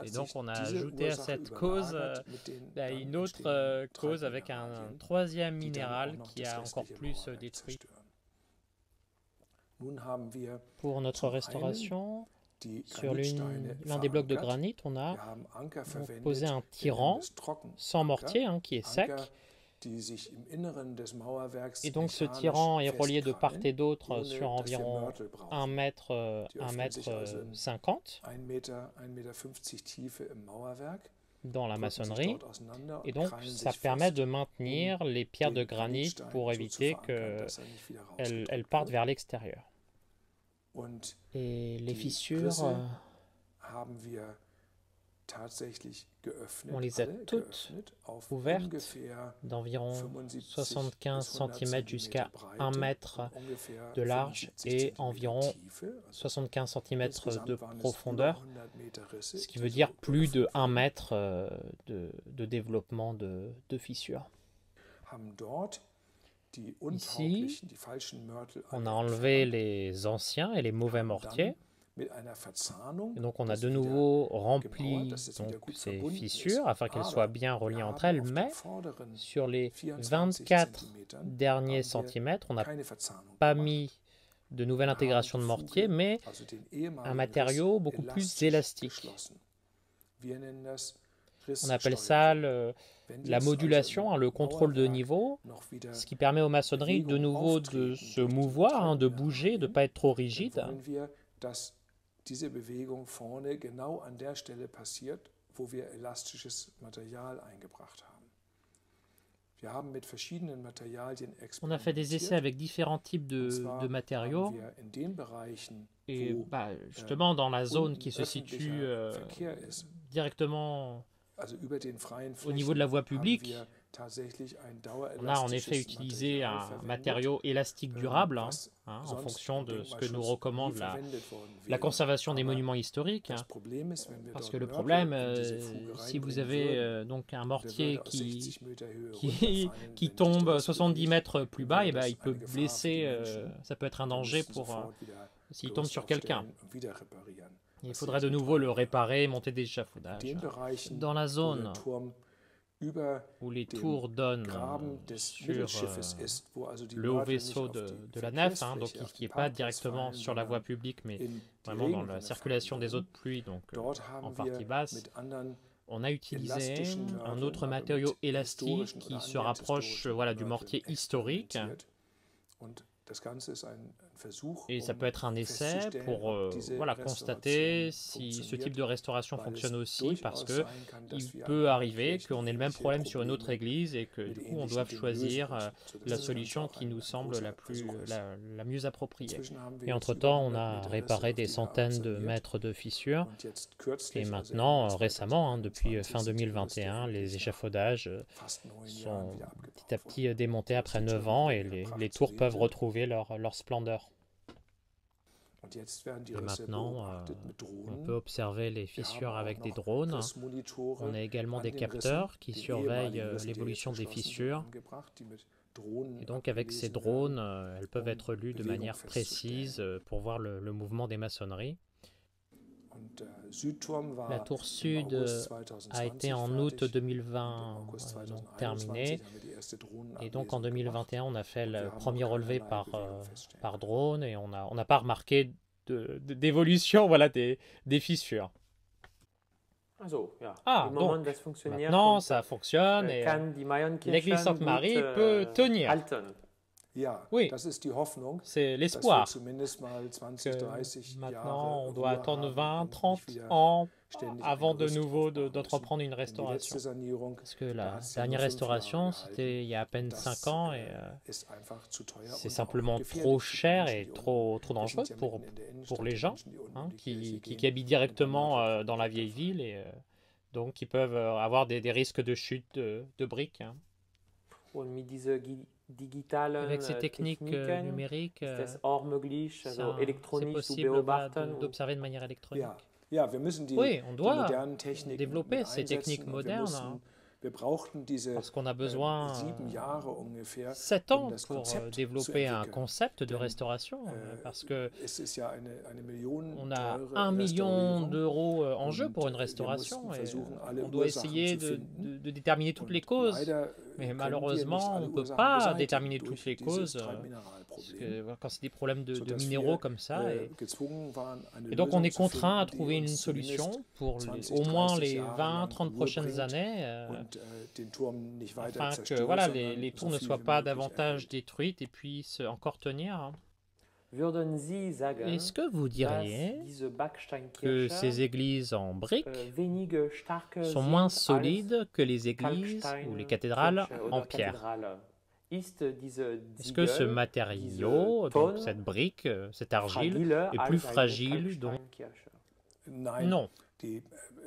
Et donc on a ajouté à cette cause une autre cause avec un troisième minéral qui a encore plus détruit. Pour notre restauration, die Sur Granitsteine l'un des blocs de verankert. granit, on a Wir haben Anker donc posé verwendet, un wir nennen tirant das Trockenanker. sans mortier hein, qui est sec. Anker, die sich im Inneren des Mauerwerks Et donc ce mechanisch tirant est relié de part et festkrallen, d'autre ohne sur dass wir environ Mörtel brauchen. 1 mètre, Die 1 öffnen sich mètre also in 50 1 Meter, 1,50 Meter Tiefe im Mauerwerk, dans la drücken sich maçonnerie. dort auseinander Et und donc krallen ça sich permet fest, de maintenir les pierres de den granit Granitstein pour so zu éviter verankern, dass er nicht wieder qu'elles rausgedrückt partent wird. vers l'extérieur. Und Et les die fissures, Risse haben wir tatsächlich geöffnet, on les a alle toutes geöffnet, auf ouvertes ungefähr d'environ 75 75 bis 100 cm jusqu'à Breite 1 mètre und ungefähr de large 75 et Zentimeter environ Tiefe. Also 75 cm insgesamt de waren es über profondeur, 100 Meter Risse, ce qui die veut so dire plus de geöffnet 1 wurden, mètre de développement de fissures. haben dort die Ici, untauglichen, die falschen Mörtel on a alle enlevé entfernt, les anciens et les mauvais haben mortiers. dann mit einer Verzahnung Et donc on a das de wieder nouveau gemauert, rempli dass es donc, wieder gut ces verbunden ist. fissures afin qu'elles soient Aber bien wir reliées entre haben elles, auf den mais vorderen sur les 24 24 Zentimetern derniers haben wir centimètres, on n'a keine Verzahnung pas gemacht. mis de nouvelle Wir haben intégration de die mortier, Fuge, mais also den un ehemaligen matériau Riss, beaucoup plus elastisch élastique. geschlossen. Wir nennen das On appelle ça Risssteuerung. Wenn la jetzt modulation, also hein, im le contrôle de Mauerwerk niveau, noch wieder ce qui permet aux maçonneries de nouveau de se mouvoir, hein, de bouger, de ne pas être trop dann rigide. wollen wir, dass diese Bewegung vorne genau an der Stelle passiert, wo wir elastisches Material eingebracht haben. Wir haben mit verschiedenen Materialien On a fait des essais experimentiert. avec différents types Und zwar de matériaux. haben wir in den Bereichen, Et wo justement, dans la zone unten qui se situe öffentlicher Verkehr ist, directement also über den freien au niveau de la voie Flächen, publique, haben wir tatsächlich ein on a en effet dauerelastisches utilisé Material un verwendet, matériau élastique durable hein, was en sonst fonction im de ce que nous Denkmalschutz recommande nie la verwendet worden la wäre. conservation des Aber monuments historiques. das Hein, Problem ist, wenn wir parce dort que le Mörtel problème, in diese Fuge si vous reinbringen avez würden, donc un der mortier würde aus 60 Meter Höhe qui runterfallen. qui Wenn sich tombe der Riss 70 bewegt, mètres plus dann bas, wäre et ben, das il peut eine Gefahr für die blesser, Menschen. ça peut être un Wir danger müssten pour sofort wieder s'il tombe Gerüst sur quelqu'un. aufstellen und wieder reparieren. Il Was faudrait sehr, de sehr nouveau teuer le wäre. réparer, monter des In échafaudages. den Bereichen, Dans la wo zone der Turm über où les dem tours donnent Graben des sur Mittelschiffes ist, wo also die le haut Mörtel nicht vaisseau auf die de la nef, hein, donc Verkehrsfläche, auf qui den n'est pas Parkplatz directement fallen, sur la voie sondern publique, mais in die vraiment dans la Regenrinne circulation fallen des eaux würden. de pluie, donc Dort en haben partie wir basse. mit anderen On a utilisé elastischen un Mörteln, autre aber matériau mit élastique historischen qui oder se annähernd rapproche historischen voilà, du Mörteln mortier historique. experimentiert. Und das Ganze ist ein Versuch, Et ça peut être un essai festzustellen, pour ob diese voilà, constater Restauration si ce type funktioniert, de restauration weil es fonctionne aussi, durchaus parce que sein kann, dass il wir peut an arriver Kirchen qu'on ait le même ähnliche problème sur une autre Probleme église et que mit du coup on ähnlichen doive Dingen choisir lösen müssen, sodass la das solution Ganze auch qui nous ein semble großer la, plus, Versuch ist. la mieux appropriée. Inzwischen haben wir Et jetzt entre-temps, über on 100 a Meter réparé Risse des wieder centaines de absaniert. mètres de fissures. Und jetzt kürzlich, Et also maintenant, Ende récemment, hein, depuis 2021, fin sind die Reste 2021, les wirklich nach échafaudages fast 9 Jahren sont wieder abgebaut petit à worden. petit démontés après Die 9 Türme ans wieder et in der les Pracht zu tours sehen peuvent sind. retrouver leur splendeur. Und jetzt werden die Et Risse maintenant, beobachtet mit on Drohnen. peut observer les Wir haben fissures auch avec des noch drones. Rissmonitore On a également an des den Rissen, capteurs qui die surveillent ehemaligen Risse, die l'évolution jetzt des geschlossen sind, fissures. angebracht, die mit Drohnen Et donc avec ces abgelesen drones, werden, elles peuvent être lues de Bewegung manière précise festzustellen. pour voir le mouvement des maçonneries. Und der Südturm war La tour im sud August a été 2020 en août fertig. 2020 Im August donc 2021 terminée. haben wir die erste Et donc en Drohnenablesung gemacht. 2021, on a fait Und wir le haben premier noch relevé keinerlei par, Bewegung feststellen par können. drone et on n'a pas remarqué d'évolution voilà, des fissures. Also, ja. Ah, Im Moment, donc, das funktioniert maintenant und, ça fonctionne et kann die Majonkirchen l'église Sainte-Marie gut, peut tenir. halten. Ja, Oui. das ist die Hoffnung, C'est dass wir l'espoir zumindest mal 20, que 30 maintenant on Jahre doit Ruhe attendre haben 20, und 30 nicht wieder ans ständig avant ein de Gerüst nouveau aufbauen müssen. d'entreprendre une Denn die restauration. letzte Sanierung, Parce que da la hat es ja dernière nur 5 Jahre restauration, gehalten. c'était il y a à peine Das 5 ans et ist einfach zu teuer c'est und auch simplement gefährlich trop für die cher Menschen, et die trop unten- wir dangereux sind ja pour mitten in der Innenstadt, les die gens Menschen, die unten hein, in die Kirche qui gehen, habitent und dann directement einfach dans la vieille ville et donc qui peuvent avoir des risques de chute de briques. Hein. Und mit dieser digitalen Avec ces techniques Techniken numériques, ist es auch möglich, also c'est elektronisch zu possible voilà, beobachten. Und d'observer de manière électronique. Ja, ja, wir müssen die, Oui, on die doit modernen Techniken développer mit ces techniques einsetzen und wir modernes, mussten- hein, Wir brauchten diese parce qu'on a besoin 7 Jahre ungefähr, 7 um ans das pour Konzept zu développer un entwickeln. concept de Denn, restauration, parce que Es ist ja eine Million on a teure 1 million Restaurierung. d'euros en jeu Und pour une wir restauration mussten et versuchen, alle on doit Ursachen essayer zu finden. de déterminer toutes Und les causes. leider Mais können wir malheureusement, nicht alle on ne peut Ursachen pas beseitigen déterminer durch toutes les dieses causes Treibmineralproblem. Parce Problem, que quand c'est des problèmes de sodass minéraux wir comme ça, gezwungen waren, eine et donc on Lösung est zu contraint à finden, die trouver une uns zumindest solution pour 20, au moins 30 les Jahre 20, lang 30 Ruhe prochaines bringt années, und den Turm nicht weiter afin que zerstört, voilà, sondern les so tours ne viel soient wie pas möglich davantage erhält. détruites et puissent encore tenir, hein. Würden Sie sagen, Est-ce que vous dass diriez diese que Backsteinkirche ces églises en briques weniger stark sont moins sind als solides que les églises ou les cathédrales Kalksteinkirche en oder pierre? Kathedrale? Ist diese Est-ce que ce Ziegel, matériau, diese donc Ton, cette brique, cette argile, fragiler est als plus eine fragile donc... Kalksteinkirche? Nein, Non, die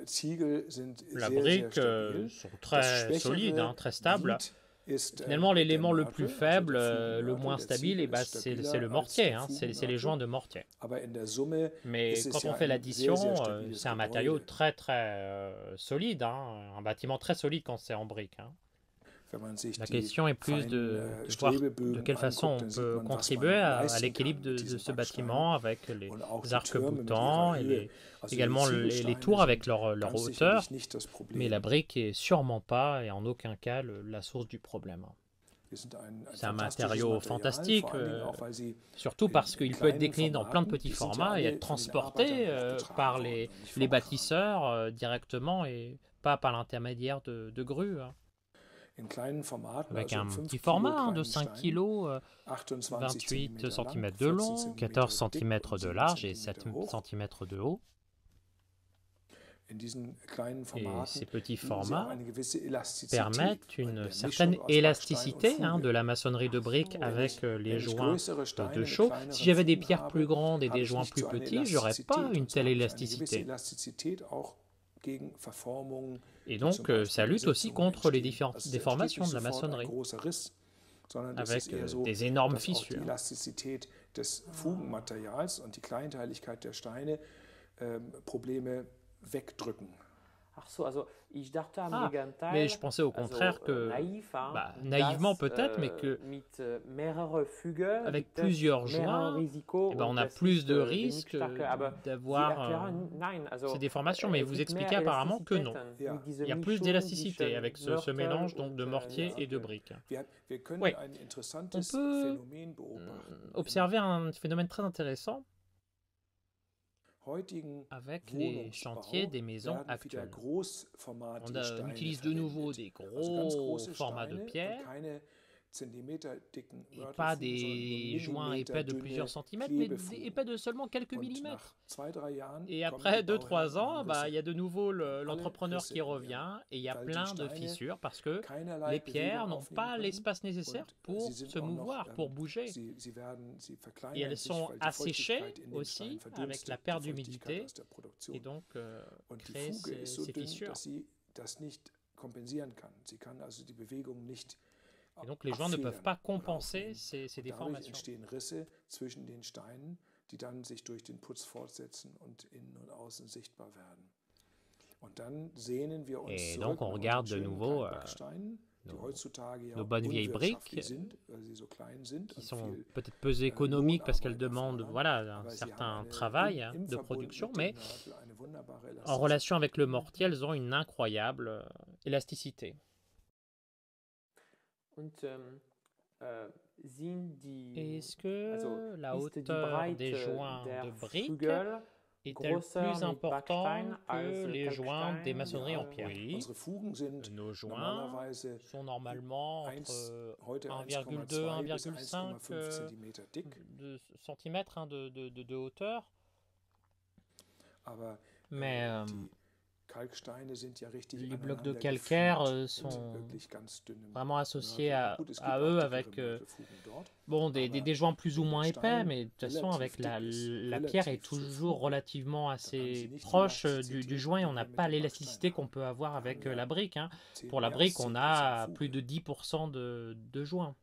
Ziegel sind la sehr, sehr brique stabil. sont Das très solides, schwächere hein, très stables. Glied ist Finalement, der l'élément le plus Mörtel, also faible, der le moins Fugenmörtel. Der stable, Ziegel eh ben, ist c'est stabiler le als mortier, der hein, c'est les Fugenmörtel. joints de mortier. Aber in der Summe Mais ist es quand ja on fait ein sehr, l'addition, sehr stabiles c'est un matériau Gebäude. très très solide, hein, un bâtiment très solide quand c'est en brique, hein. Wenn man sich La die question est plus feinen de voir de Strebebögen quelle façon anguckt, on dann sieht peut man, was contribuer man à leisten l'équilibre kann mit de diesen ce Backsteinen bâtiment avec les und auch die arcs Türme mit ihrer boutants et Höhe. Also die également les Ziegelsteine tours avec sind leur ganz hauteur. sicherlich nicht das Mais la Problem. brique est sûrement pas et en aucun cas la source du problème. Wir sind ein C'est un fantastisches matériau Material, fantastique, vor allen Dingen auch, weil sie surtout parce qu'il peut être kleinen décliné dans plein de Formaten, petits die sind ja formats et alle être von den transporté Arbeitern getragen par worden und nicht les vom Kran. bâtisseurs directement et pas par l'intermédiaire de grues, hein. In kleinen Formaten, Avec also un in 5 petit Kilo format hein, de kleinen 5 Steinen, kg, 28 28 cm cm lang, de 14 long, cm 14 dick cm und de 7 large et 7 cm hoch. cm de haut. In diesen kleinen Et Formaten ces petits bieten sie auch formats eine gewisse Elastizität, permettent weil une der certaine Mischung aus Backstein und élasticité hein, Fuge. de la maçonnerie de briques Wenn avec les Wenn ich joints größere Steine de mit chaux. Si kleineren j'avais des Fugen pierres plus habe, grandes et habe des ich joints nicht plus so eine petits, j'aurais pas Elastizität une und so telle habe ich eine gewisse élasticité. Elastizität auch gegen Verformungen, Et die donc, zum Beispiel ça bei lutte aussi Setzungen contre les entstehen. Also es entsteht déformations nicht de la sofort ein maçonnerie, großer Riss, sondern es avec ist eher so, des énormes dass auch die fissures. Elastizität des Fugenmaterials und die Kleinteiligkeit der Steine Probleme wegdrücken. Ach so, also ich dachte am Ah, Gegenteil, mais je pensais au also contraire que, naïf, hein, bah, naïvement dass peut-être, mais que mit mehrere Flügel avec gibt es plusieurs mehrere joints, Risiko eh ben, on und a es plus ist de wenig risques starke, aber Sie d'avoir erklären, nein, also ces déformations, mais es vous gibt mehr expliquez apparemment que non. Elastizitäten Ja. mit dieser Il y a plus Mischung d'élasticité zwischen avec ce Mörtel mélange donc, und, de mortier ja, et de okay. briques. Wir können Oui, ein on interessantes peut Phänomen beobachten. observer un phénomène très intéressant Im heutigen avec les chantiers Wohnungsbau des maisons werden wieder actuelles. großformatige On Steine utilise de nouveau verwendet. des Also ganz gros große formats de Steine und pierre keine zentimeterdicken et pas Mörtelfugen, sondern des joints nur épais de plusieurs centimètres, mais épais de seulement quelques Und millimètres. nach 2-3 Jahren Et kommen après die 2-3 Bauherren ans, an bah, Risse. il y a de nouveau Alle l'entrepreneur Risse qui im revient Jahr, et il y a weil die plein de Steine fissures parce que keinerlei les pierres Bewegung n'ont aufnehmen pas können l'espace nécessaire und pour sie sind se auch noch, mouvoir, pour bouger. sie Et verkleinern elles sich, sont weil die asséchées Feuchtigkeit in den Steinen aussi avec la verdunstet, perte die Feuchtigkeit d'humidité aus der Produktion. et donc Und die créer Fuge ist so ces dünn, fissures. dass sie das nicht kompensieren kann. Sie kann also die Bewegung nicht Et donc les joints ne peuvent abfedern pas oder compenser aufnehmen. ces Und dadurch déformations. entstehen Risse zwischen den Steinen, die dann sich durch den Putz fortsetzen und innen und außen sichtbar werden. Und dann sehnen wir uns Et zurück donc on nach regarde den de schönen nouveau kleinen Backsteinen, die heutzutage ja nos bonnes vieilles unwirtschaftlich briques sind, weil sie so klein sind qui und sont viel peut-être peu économiques parce qu'elles Lohnarbeit demandent erfordern. voilà, un Aber sie certain haben travail im de Verbund production, mit mais dem Mörtel eine wunderbare en Elastizität. relation avec le mortier, elles ont une incroyable élasticité. Und sind die, Est-ce que also la ist die hauteur des Breite joints der de briques Flügel est-elle größer plus mit importante Backstein que als les joints des Kalkstein? maçonneries en Ja. pierre? Oui, Unsere Fugen sind nos joints normalerweise sont normalement entre heute 1,2 1,2 bis 1,5 1,5 cm dick. de centimètres hein, de hauteur. Aber Mais die Kalksteine sind ja richtig les blocs de aneinander calcaire gefügt sont mit wirklich ganz dünnem vraiment associés Mörtel. à, Gut, es gibt à auch eux dickere avec Mörtelfugen dort. bon, des joints plus ou moins der épais, Stein mais de toute façon, avec relativ dick ist, la pierre est relativ zur toujours Fuge, relativement haben assez sie nicht die proche Elastizität, du joint et on n'a die wir pas mit dem l'élasticité Backstein qu'on peut avoir avec haben. la brique, hein. 10 Pour la mehr brique, als on 10% a Fuge. plus de 10% de joints.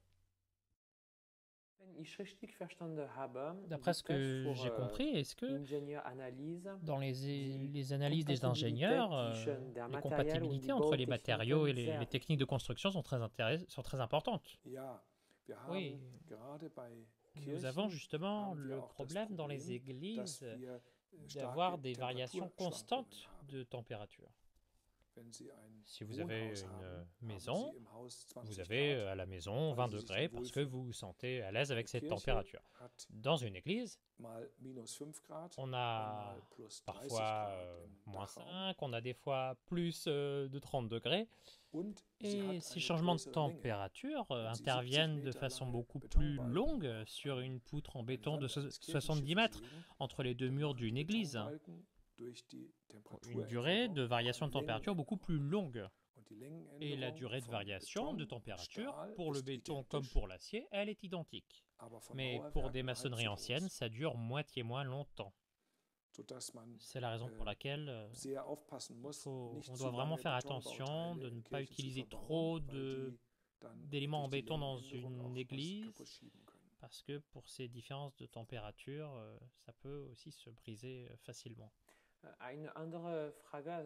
Wenn ich richtig verstanden habe, D'après ce gibt es que für j'ai compris, est-ce que Ingenieur-Analyse dans les analyses des compatibilité ingénieurs, zwischen der les Material- compatibilités und entre les die matériaux et Bautechniken les techniques de construction sont sont très importantes? Ja, wir haben Oui. gerade bei Nous Kirchen avons justement haben wir le auch das problème dans les Problem, églises dass wir d'avoir starke des variations Temperaturschwankungen constantes haben. de température. Si vous avez une maison, vous avez à la maison 20 degrés parce que vous vous sentez à l'aise avec cette température. Dans une église, on a parfois moins 5, on a des fois plus de 30 degrés. Et ces changements de température interviennent de façon beaucoup plus longue sur une poutre en béton de 70 mètres entre les deux murs d'une église. Une durée de variation de température beaucoup plus longue. Et la durée de variation de température, pour le béton comme pour l'acier, elle est identique. Mais pour des maçonneries anciennes, ça dure moitié moins longtemps. C'est la raison pour laquelle on doit vraiment faire attention de ne pas utiliser trop d'éléments en béton dans une église, parce que pour ces différences de température, ça peut aussi se briser facilement.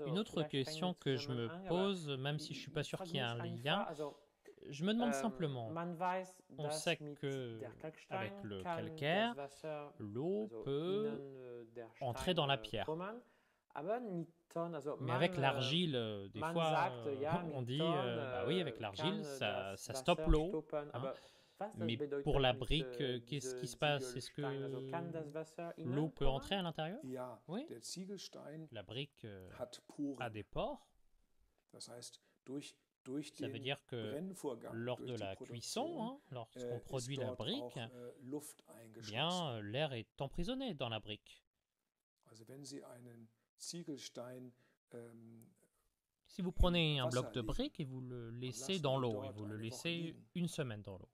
Une autre question que je me pose, même si je ne suis pas sûr qu'il y ait un lien, je me demande simplement, on sait que avec le calcaire, l'eau peut entrer dans la pierre. Mais avec l'argile, des fois, on dit, bah oui, avec l'argile, ça stoppe l'eau. Hein. Mais pour la brique, qu'est-ce qui se passe? Est-ce que l'eau peut entrer à l'intérieur? Oui. La brique a des pores. Ça veut dire que lors de la cuisson, hein, lorsqu'on produit la brique, bien, l'air est emprisonné dans la brique. Si vous prenez un bloc de brique et vous le laissez dans l'eau, et vous le laissez une semaine dans l'eau,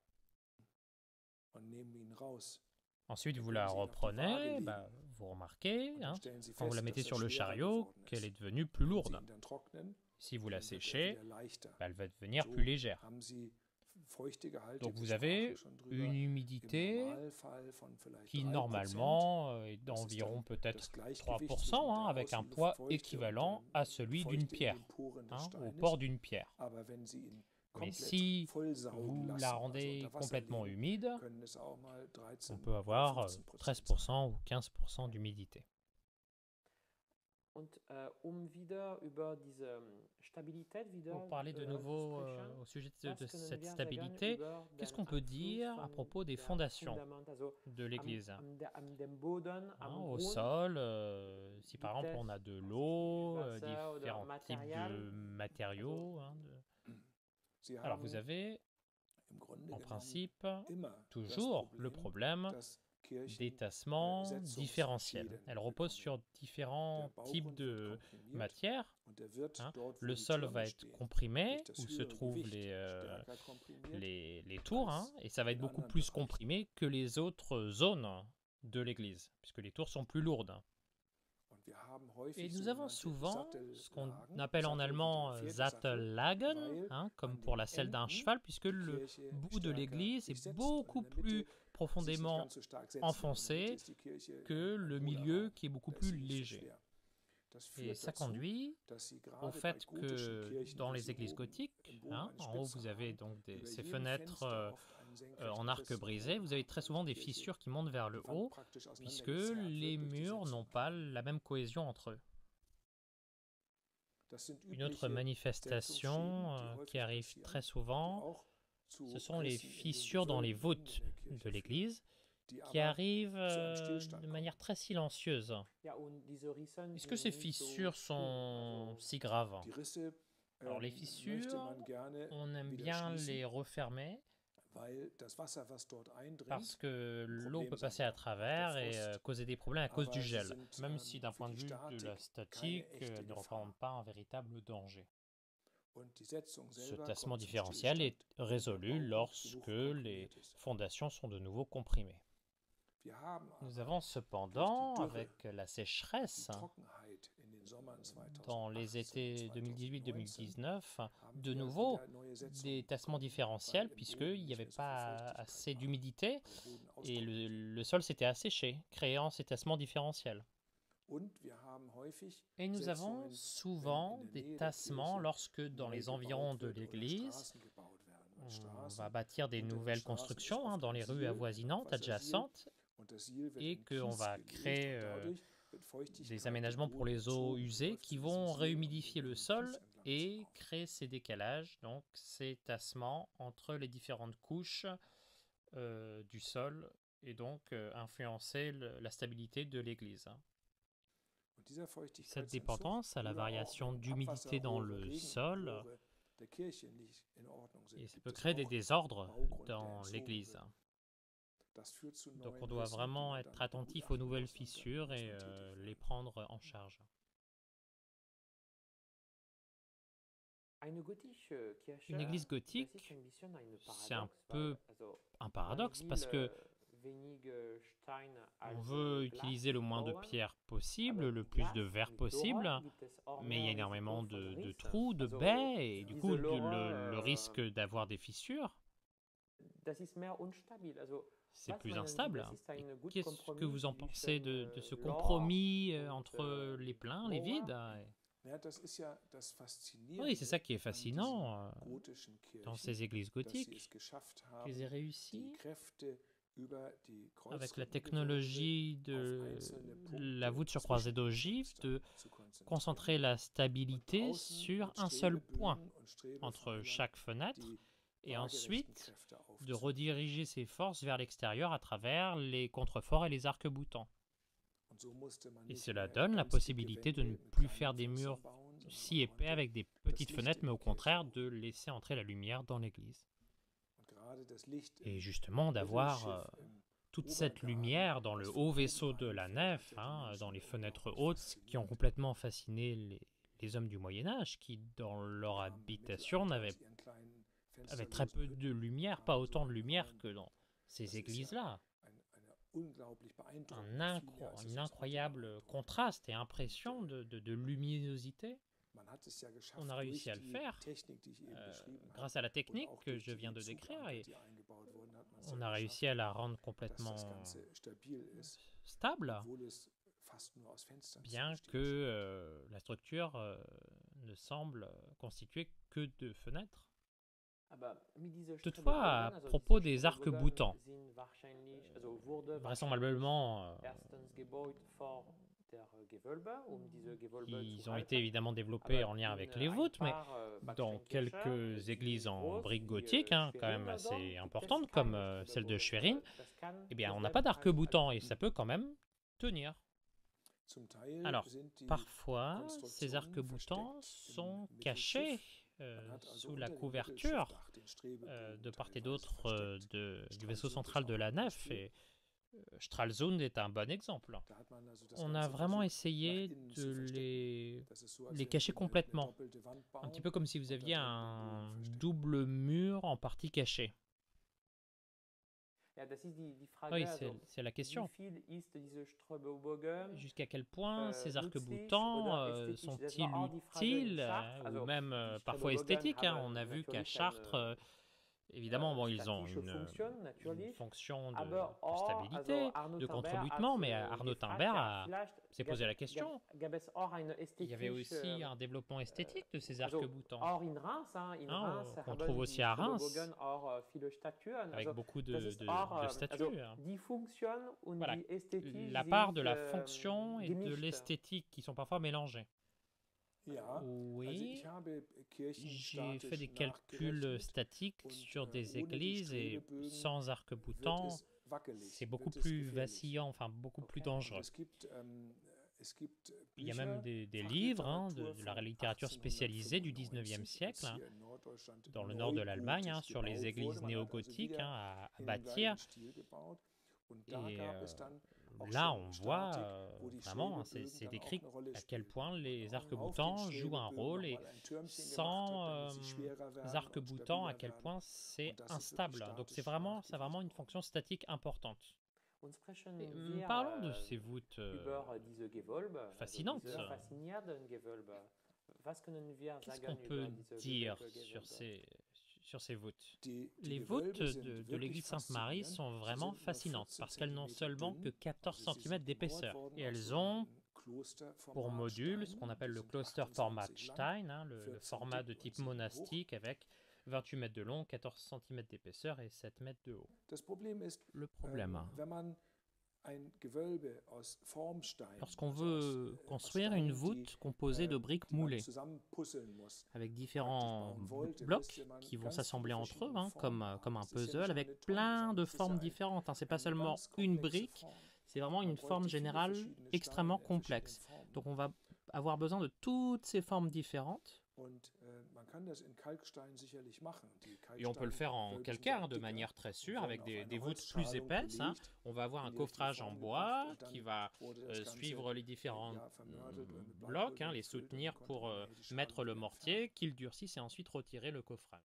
ensuite vous la reprenez, bah, vous remarquez, hein, quand vous la mettez sur le chariot, qu'elle est devenue plus lourde. Si vous la séchez, bah, elle va devenir plus légère. Donc vous avez une humidité qui normalement est d'environ peut-être 3%, hein, avec un poids équivalent à celui d'une pierre, hein, au port d'une pierre. Mais si vous la rendez complètement humide, on peut avoir 13% ou 15% d'humidité. Pour parler de nouveau au sujet de cette stabilité, qu'est-ce qu'on peut dire à propos des fondations de l'église? Hein, au sol, si par exemple on a de l'eau, différents types de matériaux. Hein, Alors vous avez en principe toujours le problème des tassements différentiels. Elle repose sur différents types de matières. Hein. Le sol va être comprimé, où se trouvent les tours, hein, et ça va être beaucoup plus comprimé que les autres zones de l'église, puisque les tours sont plus lourdes. Et nous avons souvent ce qu'on appelle en allemand Sattellagen, hein, comme pour la selle d'un cheval, puisque le bout de l'église est beaucoup plus profondément enfoncé que le milieu qui est beaucoup plus léger. Et ça conduit au fait que dans les églises gothiques, hein, en haut vous avez donc ces fenêtres en arc brisé, vous avez très souvent des fissures qui montent vers le haut, puisque les murs n'ont pas la même cohésion entre eux. Une autre manifestation qui arrive très souvent, ce sont les fissures dans les voûtes de l'église, qui arrivent de manière très silencieuse. Est-ce que ces fissures sont si graves? Alors les fissures, on aime bien les refermer, parce que l'eau peut passer à travers et causer des problèmes à cause du gel, même si d'un point de vue de la statique, elle ne représente pas un véritable danger. Ce tassement différentiel est résolu lorsque les fondations sont de nouveau comprimées. Nous avons cependant, avec la sécheresse, dans les étés 2018-2019, de nouveau des tassements différentiels, puisqu'il n'y avait pas assez d'humidité et le sol s'était asséché, créant ces tassements différentiels. Et nous avons souvent des tassements lorsque, dans les environs de l'église, on va bâtir des nouvelles constructions, hein, dans les rues avoisinantes, adjacentes, et qu'on va créer des aménagements pour les eaux usées qui vont réhumidifier le sol et créer ces décalages, donc ces tassements entre les différentes couches du sol et donc influencer la stabilité de l'église. Cette dépendance à la variation d'humidité dans le sol, et ça peut créer des désordres dans l'église. Donc on doit vraiment être attentif aux nouvelles fissures et les prendre en charge. Une église gothique, c'est un peu un paradoxe parce que on veut utiliser le moins de pierres possible, le plus de verre possible, mais il y a énormément de trous, de baies, et du coup le risque d'avoir des fissures, c'est plus instable. Qu'est-ce que vous en pensez de ce compromis entre les pleins, les vides? Oui, c'est ça qui est fascinant dans ces églises gothiques, qu'ils aient réussi, avec la technologie de la voûte sur croisée d'ogive, de concentrer la stabilité sur un seul point entre chaque fenêtre, et ensuite de rediriger ses forces vers l'extérieur à travers les contreforts et les arcs-boutants. Et cela donne la possibilité de ne plus faire des murs si épais avec des petites fenêtres, mais au contraire de laisser entrer la lumière dans l'église. Et justement d'avoir toute cette lumière dans le haut vaisseau de la nef, dans les fenêtres hautes, qui ont complètement fasciné les hommes du Moyen-Âge, qui dans leur habitation avaient très peu de lumière, pas autant de lumière que dans ces églises-là. Un incroyable contraste et impression de luminosité. On a réussi à le faire grâce à la technique que je viens de décrire, et on a réussi à la rendre complètement stable, bien que la structure ne semble constituée que de fenêtres. Toutefois, à propos des arcs-boutants, vraisemblablement, ils ont été évidemment développés en lien avec les voûtes, mais dans quelques églises en briques gothiques, quand même assez importantes, comme celle de Schwerin, eh bien, on n'a pas d'arc-boutant et ça peut quand même tenir. Alors, parfois, ces arcs-boutants sont cachés sous la couverture de part et d'autre du vaisseau central de la nef, et Stralsund est un bon exemple. On a vraiment essayé de les cacher complètement, un petit peu comme si vous aviez un double mur en partie caché. Oui, c'est la question. Jusqu'à quel point ces arcs-boutants sont-ils utiles ou même parfois esthétiques? On a vu qu'à Chartres, évidemment, bon, ils ont une fonction de stabilité, de contre-butement, mais Arnaud Timbert s'est posé la question. Il y avait aussi un développement esthétique de ces arcs-boutants, qu'on trouve aussi à Reims, avec beaucoup de statues. Voilà, la part de la fonction et de l'esthétique qui sont parfois mélangées. Oui, j'ai fait des calculs statiques sur des églises et sans arc-boutant, c'est beaucoup plus vacillant, enfin beaucoup plus dangereux. Il y a même des livres de la littérature spécialisée du 19e siècle, dans le nord de l'Allemagne, sur les églises néo-gothiques à bâtir. Et là, on voit vraiment, c'est décrit à quel point les arcs-boutants jouent un rôle, et sans arcs-boutants, à quel point c'est instable. Donc ça a vraiment une fonction statique importante. Parlons de ces voûtes fascinantes. Qu'est-ce qu'on peut dire sur ces voûtes? Les voûtes de l'église Sainte-Marie sont vraiment fascinantes parce qu'elles n'ont seulement que 14 cm d'épaisseur et elles ont pour module ce qu'on appelle le Klosterformat Stein, le format de type monastique avec 28 mètres de long, 14 cm d'épaisseur et 7 mètres de haut. Le problème, ein Gewölbe aus Formsteinen, Lorsqu'on also veut aus construire une Steinen, voûte composée de briques die man moulées, zusammenpuzzeln muss, avec praktisch différents bauen wollte, blocs müsste man qui vont ganz viele s'assembler entre eux, verschiedene hein, comme, Formen comme haben. un Es ist ja puzzle, nicht nur avec eine Tonne, plein sondern de es ist formes ja différentes. Hein. C'est pas eine seulement ganz une komplexe brique, Form. c'est vraiment Man une forme bräuchte viele générale verschiedene extrêmement Steine in verschiedenen complexe. Formen. Donc on va avoir besoin de toutes ces formes différentes. Und man kann das in Kalkstein sicherlich machen. Die Et on peut le faire en Kalksteingewölbe sind calcaire ja de dicker manière très und sûre, wurden avec auf des eine voûtes plus Holzschalung épaisses. Hein. gelegt, On va avoir un in die richtige coffrage en Form bois gebracht und qui dann va wurde das Ganze suivre les différents vermörtet und mit blocs, hein, Bleipulver les gefüllt und soutenir dann konnte pour man nachher die Schalen mettre le wieder mortier, entfernen. qu'il durcisse et ensuite retirer le coffrage.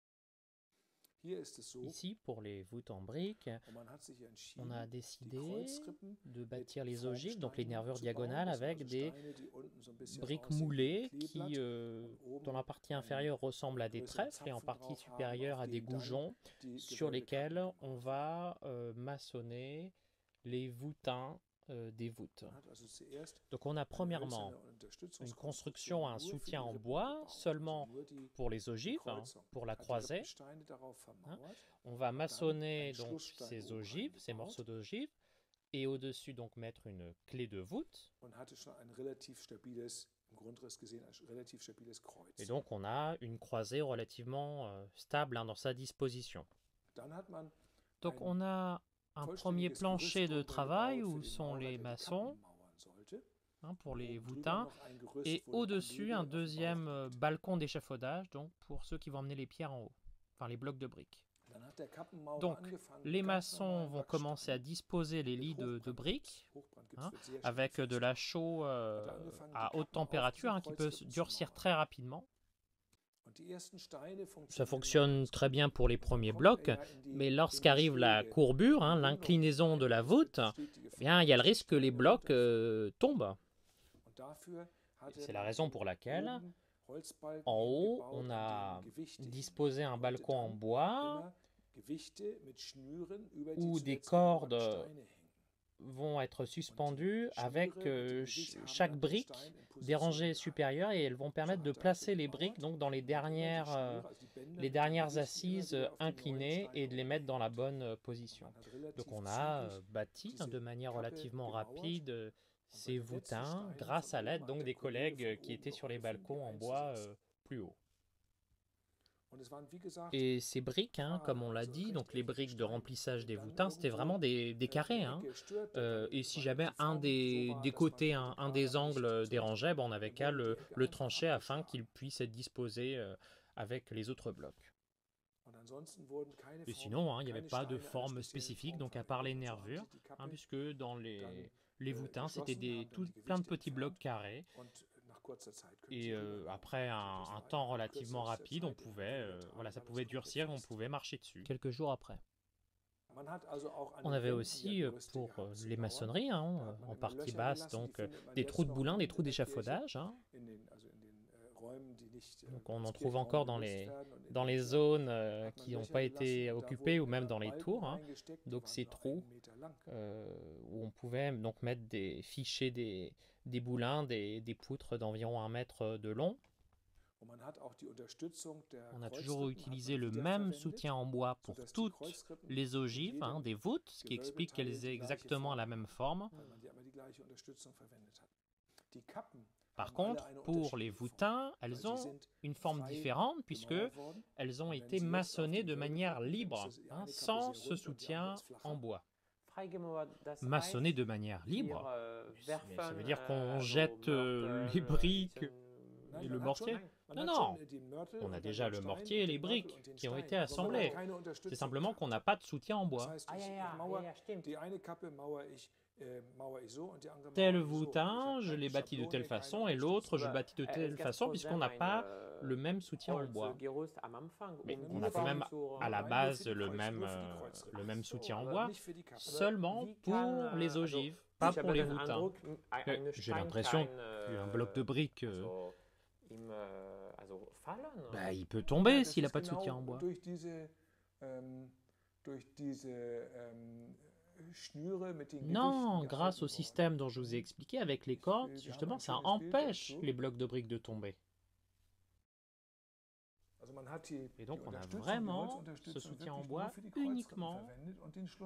Hier ist es so, Ici, pour les voûtes en briques, und man hat sich on entschieden, a die décidé Kreuzrippen de bâtir mit les ogives, donc les Formsteinen nervures zu bauen. diagonales, Das sind avec also des Steine, die unten so ein bisschen briques aussehen wie moulées ein qui, Kleeblatt und oben dans la partie einen inférieure, ressemblent à des größeren trèfles et en Zapfen partie drauf haben, supérieure auf à des den dann goujons die sur Gewölbekappen lesquels on gemauert va maçonner les voûtins des voûtes. werden. Man hat also zuerst Donc on a eine premièrement hölzerne une Unterstützungskonstruktion construction, un nur für die soutien en Rippen bois, gebaut, also seulement nur die pour les ogives, hein, Kreuzung. pour la Hat die croisée. Rippensteine darauf vermauert. On va Dann maçonner einen donc Schlussstein ces oben ogives, ces eingebaut morceaux d'ogives, et au-dessus donc mettre une clé de voûte. und hatte schon ein relativ stabiles, im Grundriss gesehen, ein relativ stabiles Kreuz. Et donc on a une croisée relativement stable, hein, dans sa disposition. Dann hat man Donc ein on a un premier vollständiges plancher de Gerüst drunter travail gebaut für où den sont Maurer, les der die maçons, Kappen mauern sollte. hein, pour les Oben drüber voûtins, noch ein Gerüst, et wo der au-dessus un Ambebe auf dem deuxième Bauch liegt. balcon d'échafaudage, donc pour ceux qui vont emmener les pierres en haut, enfin les blocs de briques. Dann hat der Kappenmaurer Donc angefangen les mit ganz maçons normalen vont commencer à Backsteinen, disposer les mit lits de briques, Hochbrandgips hein, wird sehr schnell avec de fest. la chaux Hat er angefangen, die à haute Kappen auf température, diesen hein, qui peut Kreuzrippen zu durcir mauern. très rapidement. Und die ersten Steine Ça funktionieren fonctionne ganz très gut. bien pour les Und dann premiers kommt blocs, er ja in mais die lorsqu'arrive la Schräge. courbure, hein, Oben noch l'inclinaison de la ein voûte, stetige eh bien, il y a le risque que les Steine blocs runterfallen. tombent. Und dafür hat C'est er la dann raison pour laquelle, oben Holzbalken en haut, hingebaut, on an a denen Gewichte disposé un hingen. Er wollte balcon en dann bois immer Gewichte mit Schnüren über die où des zuletzt gemauerten cordes Steine hängen. vont être Und die suspendues avec Schnüre mit dem Gewicht haben chaque dann den brique Stein in des Position rangées gehalten. supérieures et elles vont So permettre de hat er placer also les briques gemauert donc dans les und hat immer die dernières, Schnüre, also die Bänder les mit den dernières Gewichten immer assises wieder auf den neuen inclinées Stein et de les mettre dans la hochgelegt. bonne Und position. man hat Donc relativ on a zügig bâti, hein, de diese manière Kappe relativement gemauert rapide und bei ces den letzten voûtins Steinen grâce von à l'aide oben hat donc der des Kollege collègues von qui oben étaient sur les geholfen, die balcons en bois einzusetzen. plus haut. Und es waren, wie gesagt, Et ces briques, hein, comme on l'a also dit, donc les rechteckige briques de Steine. remplissage des Wenn dann voûtins, c'était irgendwo vraiment des eine carrés. Hein. Ecke stört, dann Et si war jamais die un Form so des war, dass man côtés, die un Quader des nicht angles sollte, dérangeait, ben, on n'avait dann qu'à wurde die Ecke le einfach trancher afin abgeschlagen. qu'il puisse être disposé avec les autres blocs. Und ansonsten wurden keine Et Formen, sinon, hein, il n'y avait keine pas de Steine einer forme speziellen spécifique, Form donc à part les verwendet. Und so haben nervures, sie die hein, Kappe puisque dans dann les voûtins, c'était geschlossen, haben dann die plein de Gewichte petits blocs entfernt carrés. und nach kurzer Zeit können Et sie rüberlaufen. après Also das un war temps innerhalb relativement kürzester rapide, on Zeit, innerhalb pouvait, weniger Tage voilà, ça war das pouvait komplett durcir, on fest. pouvait marcher dessus. Quelques jours après. Man hat also auch an On den avait Wänden aussi ja Gerüste pour gehabt zu les Mauern. maçonneries, Da hein, hat man en immer partie Löcher basse, gelassen, die donc findet man des jetzt trous de noch boulin, des trous in der Kirche, d'échafaudage. Hein. also in den Räumen, die nicht Donc on en als trouve Kirchraum encore dans genutzt werden. Und in dans den les Türen zones hat man qui n'ont Löcher pas été gelassen und da occupées ou wurden même immer dans les Balken tours. Hein. reingesteckt, die Donc waren ces so trous 1 Meter lang. où on pouvait donc mettre ficher des boulins, des poutres d'environ 1 mètre de long. Und man hat auch die Unterstützung der On a toujours Kreuzrippen hat utilisé man le même wiederverwendet, soutien en bois pour sodass die toutes Kreuzrippen les in ogives, hein, jedem des voûtes, ce qui explique Gewölbeteil qu'elles aient die gleiche exactement Form la même forme. weil man die immer die gleiche Unterstützung verwendet hat. Die Kappen Par haben alle contre, eine pour les unterschiedliche Form, voûtins, weil elles sie ont sind une forme frei différente puisque gemauert worden. elles ont Und wenn été Sie jetzt auf maçonnées die de Wölbe manière gucken, dann libre, ist die hein, eine Kappe sans sehr ce rund und die soutien andere ist flacher. en bois. Freigemauert, das Maçonnées heißt, de manière wir libre. Mais ça werfen veut dire qu'on also jette Mörtel, les briques diesen- Nein, et le man hat schon- mortier. man Non, hat non, schon den Mörtel on und a dann déjà den le Stein mortier et und les den Mörtel briques und den qui ont Stein, été aber man hat assemblés. keine C'est Unterstützung simplement qu'on gehabt. n'a pas de soutien en Das bois. heißt, Ah ja, ja, mauer ja, stimmt. die eine Kappe mauere ich so und die andere Tel mauere ich so. voûtin, Ich je habe l'ai keine bâti de telle Schablone, keine façon et l'autre, je le Oder bâtis de telle es gab façon puisqu'on n'a trotzdem pas ein, le même soutien en bois. Holzgerüst am Anfang, Mais um on die a quand même Form zu- à la Nein, base nur für die le même, Kreuz, nur für die Kreuzrippen. le même So, soutien en aber bois, nicht für die Kappe. seulement Wie pour kann, les also, ogives, pas ich pour habe les den voûtins. Eindruck, eine J'ai Stein l'impression kann, qu'un bloc de briques, also, also fallen. bah, il peut Ja, tomber das s'il n'a ist pas de genau soutien en bois. durch diese Schnüre mit den Non, Gewichten grâce gehalten au worden. système dont je vous ai expliqué avec les cordes, Wir haben justement, ein ça schönes Bild empêche dazu. les blocs de briques de tomber. Also Et donc on a vraiment ce soutien en bois uniquement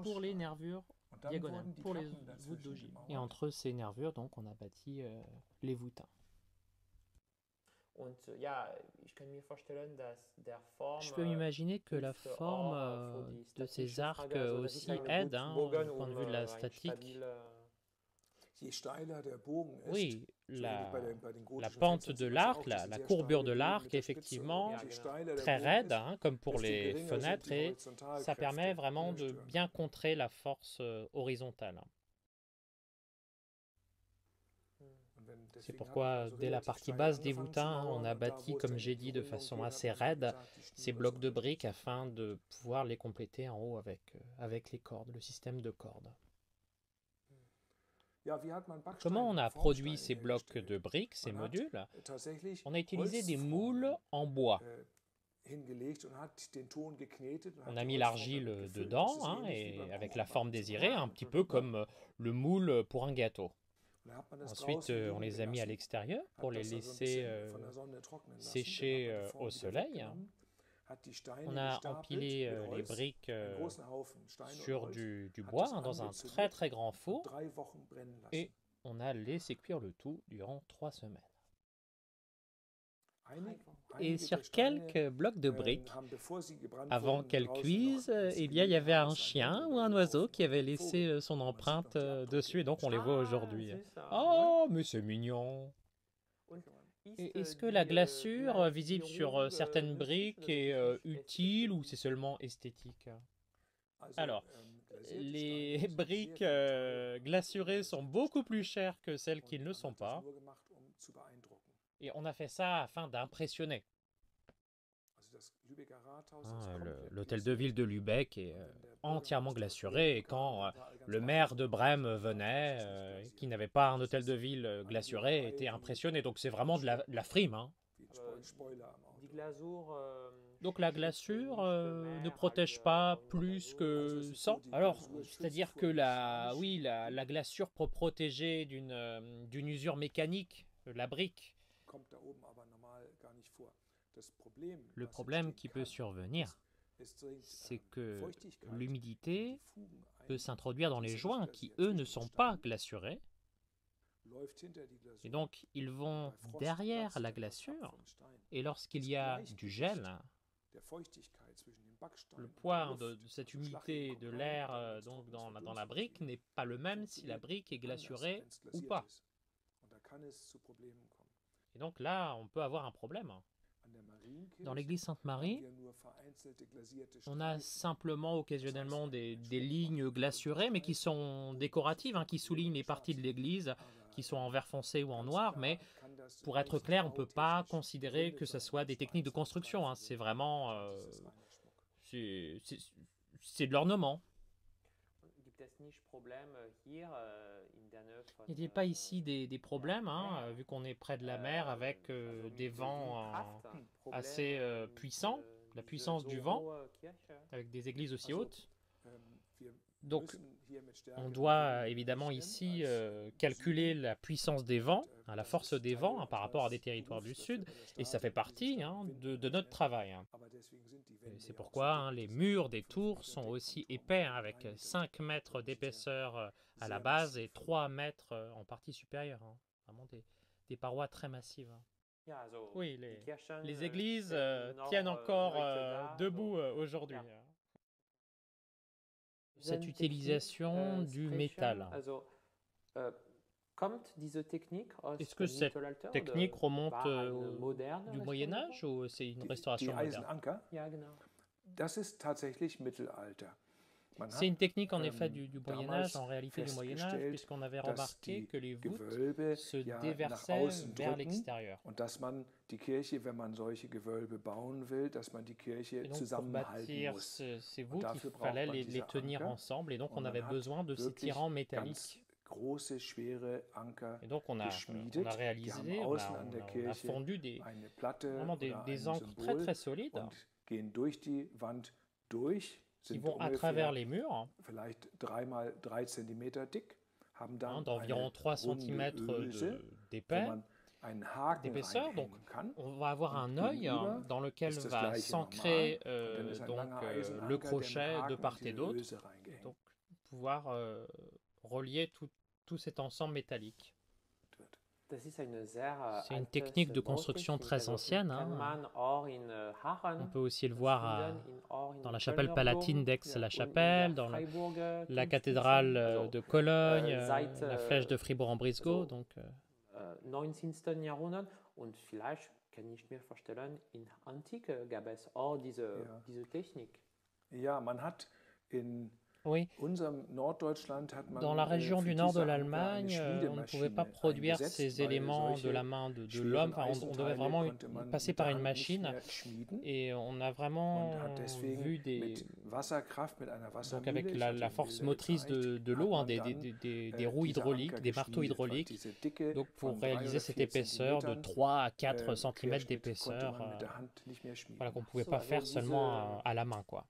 pour les nervures diagonales, pour les voûtes d'ogive. Et entre ces nervures, donc, on a bâti les voûtins. Je peux m'imaginer que la forme de ces arcs aussi aide, hein, du point de vue de la statique. Oui, la pente de l'arc, la courbure de l'arc est effectivement très raide, hein, comme pour les fenêtres, et ça permet vraiment de bien contrer la force horizontale. C'est pourquoi, dès la partie basse des voûtins, on a bâti, comme j'ai dit, de façon assez raide, ces blocs de briques afin de pouvoir les compléter en haut avec les cordes, le système de cordes. Comment on a produit ces blocs de briques, ces modules? On a utilisé des moules en bois. On a mis l'argile dedans, hein, et avec la forme désirée, un petit peu comme le moule pour un gâteau. Ensuite, on les a mis à l'extérieur pour les laisser sécher au soleil. On a empilé les briques sur du bois, hein, dans un très très grand four, et on a laissé cuire le tout durant 3 semaines. Et sur quelques blocs de briques, avant qu'elles cuisent, eh bien, il y avait un chien ou un oiseau qui avait laissé son empreinte dessus, et donc on les voit aujourd'hui. Oh, mais c'est mignon! Et est-ce que la glaçure visible sur certaines briques est utile ou c'est seulement esthétique? Alors, les briques glaçurées sont beaucoup plus chères que celles qui ne le sont pas. Et on a fait ça afin d'impressionner. L'hôtel de ville de Lübeck est entièrement glaçuré, et quand le maire de Brême venait, qui n'avait pas un hôtel de ville glaçuré, était impressionné. Donc c'est vraiment de la frime, hein. Donc la glaçure ne protège pas plus que ça. Alors, c'est-à-dire que la glaçure peut protéger d'une usure mécanique la brique. Le problème qui peut survenir, c'est que l'humidité peut s'introduire dans les joints qui, eux, ne sont pas glaçurés. Et donc, ils vont derrière la glaçure, et lorsqu'il y a du gel, le poids de cette humidité de l'air donc dans la brique n'est pas le même si la brique est glaçurée ou pas. Et donc là, on peut avoir un problème. Dans l'église Sainte-Marie, on a simplement occasionnellement des lignes glaçurées, mais qui sont décoratives, hein, qui soulignent les parties de l'église qui sont en vert foncé ou en noir. Mais pour être clair, on ne peut pas considérer que ce soit des techniques de construction, hein. C'est vraiment c'est de l'ornement. Il n'y a pas ici des problèmes, hein, vu qu'on est près de la mer avec des vents assez puissants, la puissance du vent, avec des églises aussi hautes. Donc, on doit évidemment ici calculer la puissance des vents, hein, la force des vents, hein, par rapport à des territoires du sud, et ça fait partie, hein, de notre travail, hein. C'est pourquoi, hein, les murs des tours sont aussi épais, hein, avec 5 mètres d'épaisseur à la base et 3 mètres en partie supérieure, hein. Vraiment des parois très massives, hein. Oui, les églises tiennent encore debout aujourd'hui. Cette utilisation du métal. Est-ce que cette technique remonte du Moyen-Âge ou c'est une restauration moderne? C'est une technique en effet du Moyen-Âge, en réalité du Moyen-Âge, puisqu'on avait remarqué que les voûtes se déversaient vers l'extérieur. Et donc pour bâtir ces voûtes, il fallait les tenir ensemble, et donc on avait besoin de ces tirants métalliques. Et donc on a réalisé, on a fondu vraiment des ancres très très solides qui vont à travers les murs, hein, d'environ 3 cm d'épaisseur, einen Haken d'épaisseur. Donc, reinhängen kann. on va avoir un Und œil gegenüber dans lequel ist das va gleiche s'ancrer normal. Und dann ist ein donc langer le Eisenanker, der mit crochet de Haken in part et diese d'autre. Öse reingehängt Donc, pouvoir relier tout cet ensemble métallique. wird. Das ist eine sehr C'est une altes technique de construction Bautechnik. très Also ancienne. kann Hein. man auch in Haaren On peut aussi le das voir finden, auch in dans la den chapelle Kölner palatine Dom, ja, und in der d'Aix-la-Chapelle, dans Freiburger la Turmspitze. cathédrale Also, de Cologne, seit, la flèche de Fribourg-en-Brisgau. also, Donc, 19. Jahrhundert und vielleicht kann ich mir vorstellen, in Antike gab es auch diese Technik. Ja, man hat in oui. unserem Norddeutschland hat man Dans la région für du nord de diese Anker eine l'Allemagne, on ne pouvait pas Schmiedemaschine produire eingesetzt, ces weil éléments de solche la main de schweren l'homme. Enfin, on devait Eisenteile vraiment konnte man passer mit der par une Hand nicht machine. mehr schmieden Et on a und vraiment hat deswegen vu des... mit Wasserkraft, mit einer Donc Wassermühle, avec ich la hatte Ihnen force Bilder motrice gezeigt, de hat l'eau, hein, man des dann roues diese hydrauliques, Anker des marteaux geschmiedet, weil hydrauliques, diese Dicke donc pour von 3 réaliser oder cette 4 épaisseur de Zentimetern 3 à 4 cm Querschnitt konnte d'épaisseur, man mit der Hand nicht mehr schmieden. voilà, qu'on ne pouvait So, pas also faire diese seulement à la main, quoi.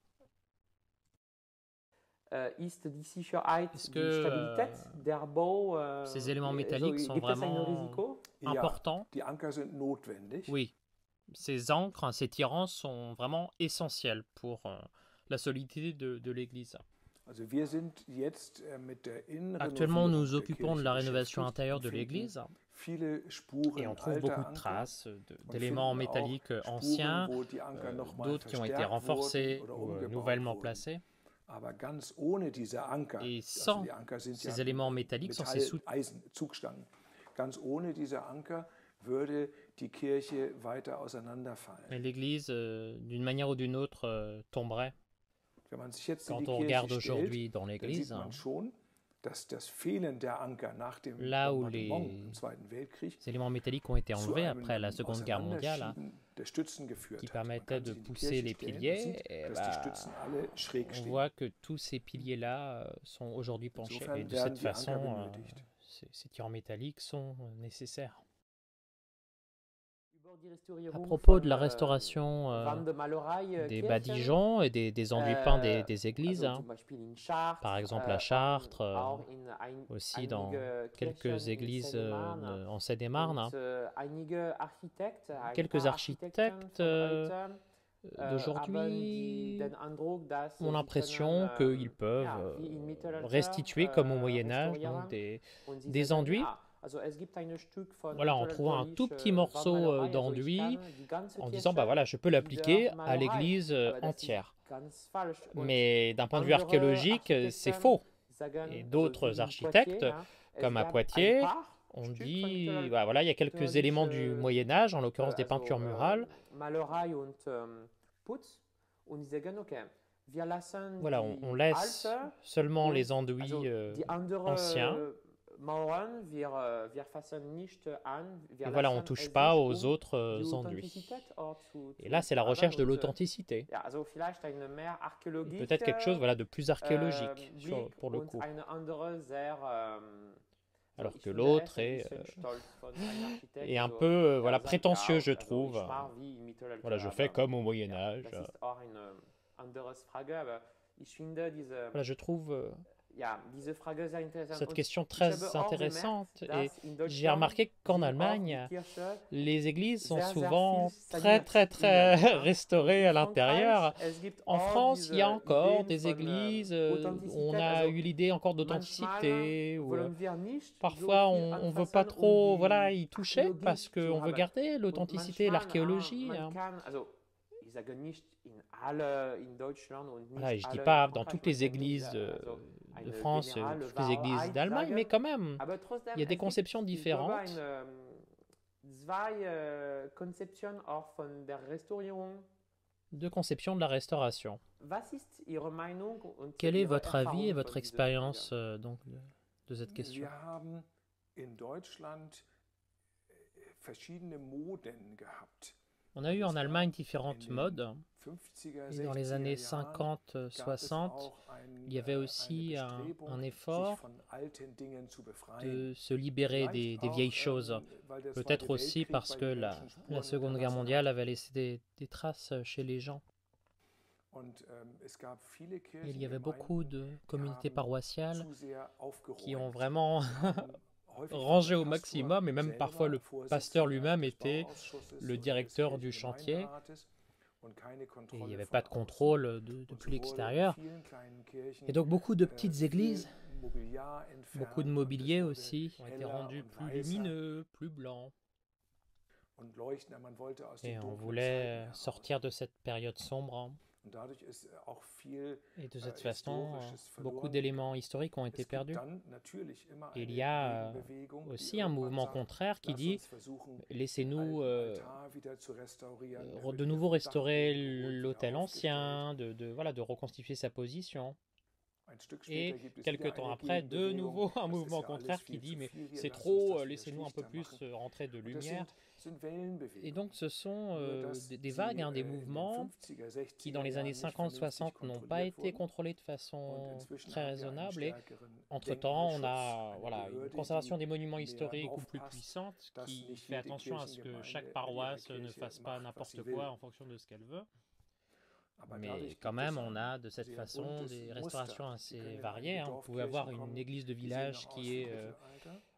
Ist die Sicherheit, Est-ce die que Stabilität der Bau, ces éléments also métalliques sont gibt es ein vraiment Risiko? Ja, importants? die Anker sind notwendig. Oui, ces ancres, hein, ces tirants sont vraiment essentiels pour la solidité de l'église. Also wir sind jetzt mit der Actuellement, nous nous Innenrenovierung der occupons de Kirche la rénovation beschäftigt intérieure und de finden l'église viele Spuren et on trouve alter beaucoup de Anker traces und d'éléments finden auch métalliques Spuren, anciens, wo die Anker nochmal d'autres qui ont été verstärkt renforcés wurden oder ou umgebaut nouvellement wurden. placés. Aber ganz ohne diese Anker, Et also sans die Anker sind ja ces éléments métalliques, sans ces Metall-Eisen-Zugstangen, ganz ohne diese Anker würde die Kirche weiter auseinanderfallen. l'église, d'une manière ou d'une autre, tomberait. Wenn man sich jetzt in die Quand on Kirche regarde stellt, aujourd'hui dans dann l'église, sieht man schon, dass das Fehlen der Anker nach dem là où Bombardement les im Zweiten Weltkrieg éléments métalliques ont été zu enlevés einem après la Seconde Guerre mondiale, hein, Auseinanderschieben der Stützen geführt qui hat. Man permettaient kann de sich in die pousser Kirche les stellen und piliers, sieht, et dass die Stützen alle schräg on stehen. voit que tous ces piliers-là sont aujourd'hui penchés. Insofern Et de werden cette die Anker façon, benötigt. ces tirants métalliques sont nécessaires. Über die Restaurierung À propos de la von, restauration Wandmalerei, des Kirchen, badigeons et des enduits peints des églises, also hein, zum Beispiel in Chartres, par exemple à auch Chartres, in aussi dans einige quelques Kirchen in églises Seine-et-Marne. en Seine-et-Marne, hein. Und, einige Architekten, ein Quelques paar architectes Architekten von heute, haben d'aujourd'hui den Eindruck, dass ont sie l'impression können, qu'ils peuvent ja, wie im Mittelalter, restituer comme au Moyen Âge donc restaurieren. Und sie des sagen, enduits. also es gibt ein Stück von Voilà, en trouvant un tout petit morceau Wandmalerei, also ich d'enduit, kann die ganze en disant bah Kirche voilà, je peux l'appliquer wieder à Malerei. l'église Aber das ist entière. ganz falsch. Und Mais d'un point de vue andere archéologique, c'est Architekten faux. sagen, Et also d'autres wie in architectes, Poitiers, es comme à gab ein Poitiers, paar on Stück von dit Mittelalter- bah voilà, il y a quelques éléments du Moyen Âge, en l'occurrence des also, peintures murales. Malerei und Putz. Und die sagen, okay, wir lassen Voilà, die on laisse alte seulement und les enduits also die andere anciens. Mauern, wir fassen nicht an, wir Et voilà, on lassen touche es pas sich aux autres die enduits. Authentizität auch Et là, c'est la haben recherche de und, l'authenticité. ja, also vielleicht eine mehr archäologische Peut-être quelque chose voilà, de plus archéologique Blick pour le und coup. eine andere sehr, Alors ich que finde l'autre es ein est, bisschen stolz von einem Architekt, est un so, peu der voilà, sagt, prétentieux, ja, je also trouve. ich mache wie im Mittelalter, Voilà, je aber, fais comme au Moyen ja, Âge. das ist auch eine andere Frage, aber ich finde diese, Voilà, je trouve ja, diese Frage sehr interessant. cette Und question ich très habe auch intéressante. bemerkt, Et dass in j'ai Deutschland remarqué qu'en sind auch Allemagne, die Kirche les églises sont sehr, sehr souvent viel très, saniert très, in très der Nähe. restaurées à In l'intérieur. Frankreich, es gibt En auch France, il y a diese encore Ideen des von, églises, Authentizität. on a Also eu l'idée encore manchmal d'authenticité. Ou, wollen wir nicht parfois, so viel on ne veut pas anfassen, trop die voilà, y toucher Archäologie parce zu qu'on veut haben. garder Und l'authenticité et manchmal, l'archéologie. man Hein. kann, also ich sage nicht in Deutschland und nicht Voilà, et je ne dis alle pas in dans Frankreich, toutes les man kann églises nicht, also de eine France, generelle toutes les églises Wahrheit d'Allemagne, sagen, mais quand même, aber trotzdem, il y a des es gibt, conceptions ich glaube, différentes. zwei Konzeptionen auch von der Restaurierung. De conception de la restauration. Was ist Ihre Meinung und Quel est Ihre votre avis Erfahrung et von votre dieser expérience Frage? donc de cette question? Wir haben in Deutschland verschiedene Moden gehabt. On a eu en Allemagne différentes modes. 50er, Et dans les années 60er Jahren 50, gab es 60, auch il y avait eine aussi un Bestrebung, effort sich von alten Dingen zu befreien. de se libérer des Vielleicht vieilles auch, choses. weil der Peut-être Zweite aussi Weltkrieg parce bei que den la Menschen Spuren Seconde Guerre hinterlassen mondiale avait laissé des traces chez les gens. hat. Und, es gab viele Il y avait Kirchengemeinden, beaucoup de communautés haben paroissiales zu sehr qui ont aufgeräumt, vraiment haben rangé au maximum, et même parfois le pasteur lui-même était le directeur du chantier, et il n'y avait pas de contrôle depuis l'extérieur. Et donc beaucoup de petites églises, beaucoup de mobilier aussi, ont été rendus plus lumineux, plus blancs. Et on voulait sortir de cette période sombre. Et de cette façon, beaucoup d'éléments historiques ont été perdus. Et il y a aussi un mouvement contraire qui dit « Laissez-nous de nouveau restaurer l'autel ancien, de reconstituer sa position. » Et quelques temps après, de nouveau un mouvement contraire qui dit « Mais c'est trop, laissez-nous un peu plus rentrer de lumière. » Et donc ce sont des vagues, des mouvements qui dans les années 50-60 n'ont pas été contrôlés de façon très raisonnable. Et entre-temps, on a une conservation des monuments historiques ou plus puissante qui fait attention à ce que chaque paroisse ne fasse pas n'importe quoi en fonction de ce qu'elle veut. Mais quand même, on a de cette façon des restaurations assez variées. Vous pouvez avoir une église de village qui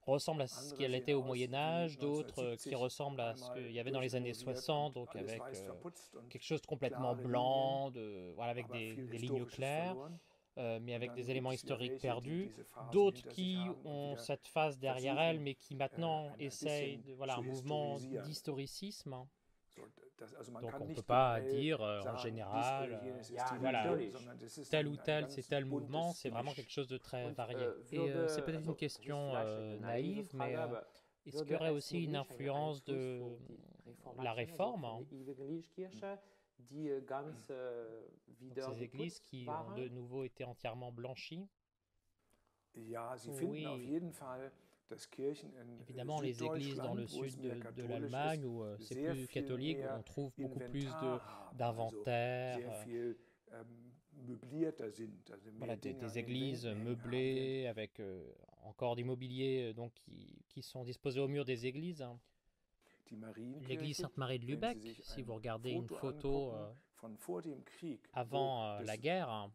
ressemble à ce qu'elle était au Moyen-Âge, d'autres qui ressemblent à ce qu'il y avait dans les années 60, donc avec quelque chose de complètement blanc, avec des lignes claires, mais avec des éléments historiques perdus. D'autres qui ont cette phase derrière elles, mais qui maintenant essayent un mouvement d'historicisme. Donc on ne peut pas dire en général, tel ou tel, c'est tel mouvement, c'est vraiment quelque chose de très varié. Et c'est peut-être une question naïve, mais est-ce qu'il y aurait aussi une influence de la réforme, ces églises qui ont de nouveau été entièrement blanchies? Oui. Évidemment, les églises dans le sud de l'Allemagne, où c'est plus catholique, on trouve beaucoup plus d'inventaires, des églises meublées, avec encore du mobilier qui sont disposés au mur des églises. L'église Sainte-Marie de Lübeck, si vous regardez une photo avant la guerre,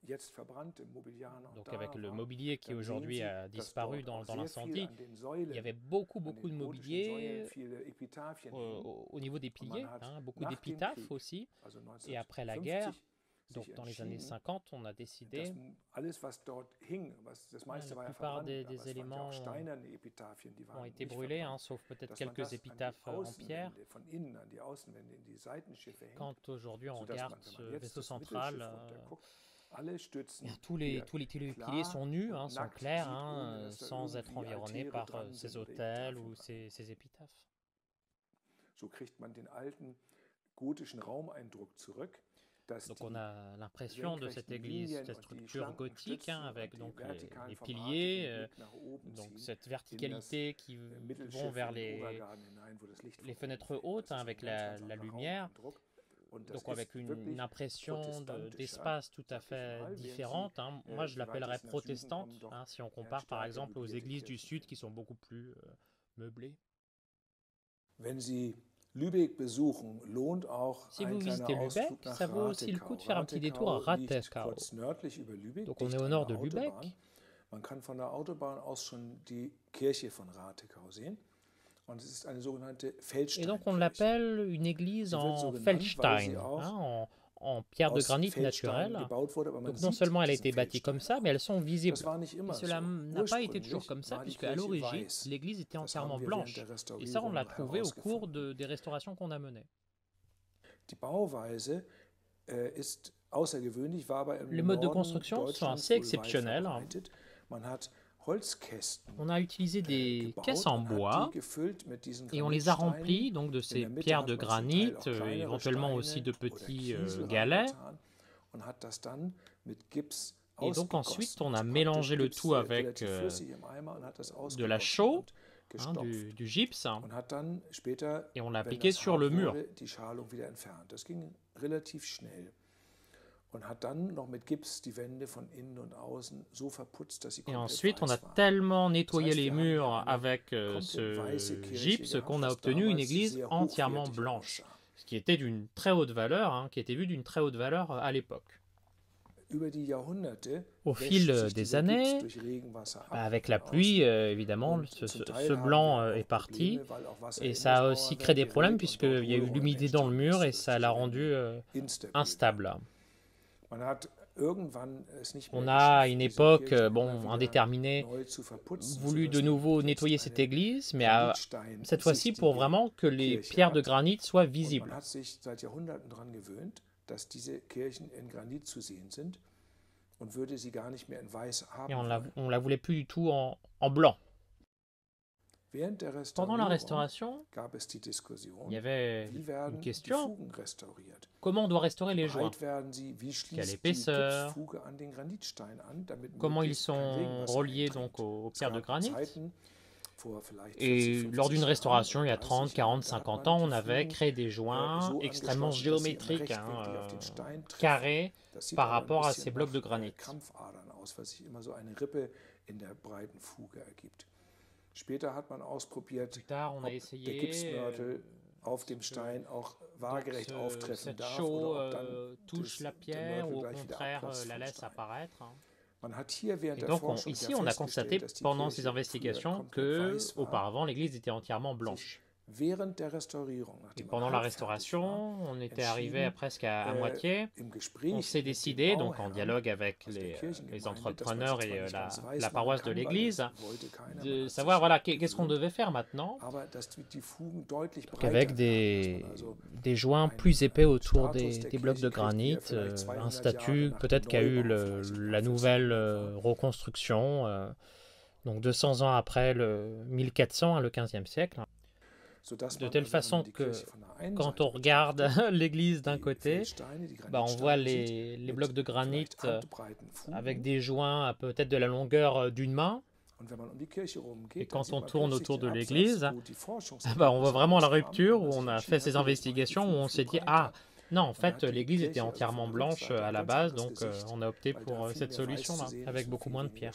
donc avec le mobilier qui aujourd'hui a disparu dans l'incendie, il y avait beaucoup de mobilier au niveau des piliers, beaucoup d'épitaphes aussi, et après la guerre, donc dans les années 50, on a décidé, la plupart des éléments ont été brûlés, sauf peut-être quelques épitaphes en pierre. Quand aujourd'hui on regarde ce vaisseau central, tous les piliers sont nus, sont clairs, sans être environnés par ces autels ou ces épitaphes. Donc on a l'impression de cette église, cette structure gothique, avec donc les piliers, donc cette verticalité qui vont vers les fenêtres hautes, avec la lumière, donc avec une impression d'espace tout à fait différente. Moi je l'appellerais protestante, si on compare par exemple aux églises du sud qui sont beaucoup plus meublées. Si vous visitez Lübeck, ça vaut aussi le coup de faire un petit détour à Rathekau. Donc on est au nord de Lübeck. Et donc on l'appelle une église en Feldstein, en pierre de granit naturelle. Donc non seulement elle a été bâtie comme ça, mais elles sont visibles. Et cela n'a pas été toujours comme ça, puisque à l'origine, l'église était entièrement blanche. Et ça, on l'a trouvé au cours des restaurations qu'on a menées. Les modes de construction sont assez exceptionnels. On a utilisé des caisses en bois et on les a remplies donc de ces pierres de granit, éventuellement aussi de petits galets. Et donc ensuite, on a mélangé le tout avec de la chaux, du gypse, et on l'a appliqué sur le mur. Et ensuite, on a tellement nettoyé les murs avec ce gypse qu'on a obtenu une église entièrement blanche, ce qui était d'une très haute valeur, qui était vu d'une très haute valeur à l'époque. Au fil des années, avec la pluie, évidemment, ce blanc est parti. Et ça a aussi créé des problèmes puisqu'il y a eu l'humidité dans le mur et ça l'a rendu instable. On a à une époque, indéterminée, voulu de nouveau nettoyer cette église, mais cette fois-ci pour vraiment que les pierres de granit soient visibles. Et on la voulait plus du tout en blanc. Pendant la restauration, il y avait une question. Comment on doit restaurer les joints? Quelle épaisseur? Comment ils sont reliés donc aux pierres de granit? Et lors d'une restauration, il y a 30, 40, 50 ans, on avait créé des joints extrêmement géométriques, carrés, par rapport à ces blocs de granit. Plus tard, on a essayé cette chaux touche la pierre ou au contraire la laisse apparaître. Et donc ici, on a constaté pendant ces investigations que auparavant l'église était entièrement blanche. Et pendant la restauration, on était arrivé presque à moitié. On s'est décidé, donc en dialogue avec les entrepreneurs et la paroisse de l'église, de savoir voilà, qu'est-ce qu'on devait faire maintenant. Avec des joints plus épais autour des blocs de granit, un statut peut-être qu'a eu la nouvelle reconstruction, donc 200 ans après le 1400, le 15e siècle. De telle façon que quand on regarde l'église d'un côté, on voit les blocs de granit avec des joints à peut-être de la longueur d'une main. Et quand on tourne autour de l'église, on voit vraiment la rupture où on a fait ces investigations, où on s'est dit « Ah, non, en fait, l'église était entièrement blanche à la base, donc on a opté pour cette solution-là, avec beaucoup moins de pierres. »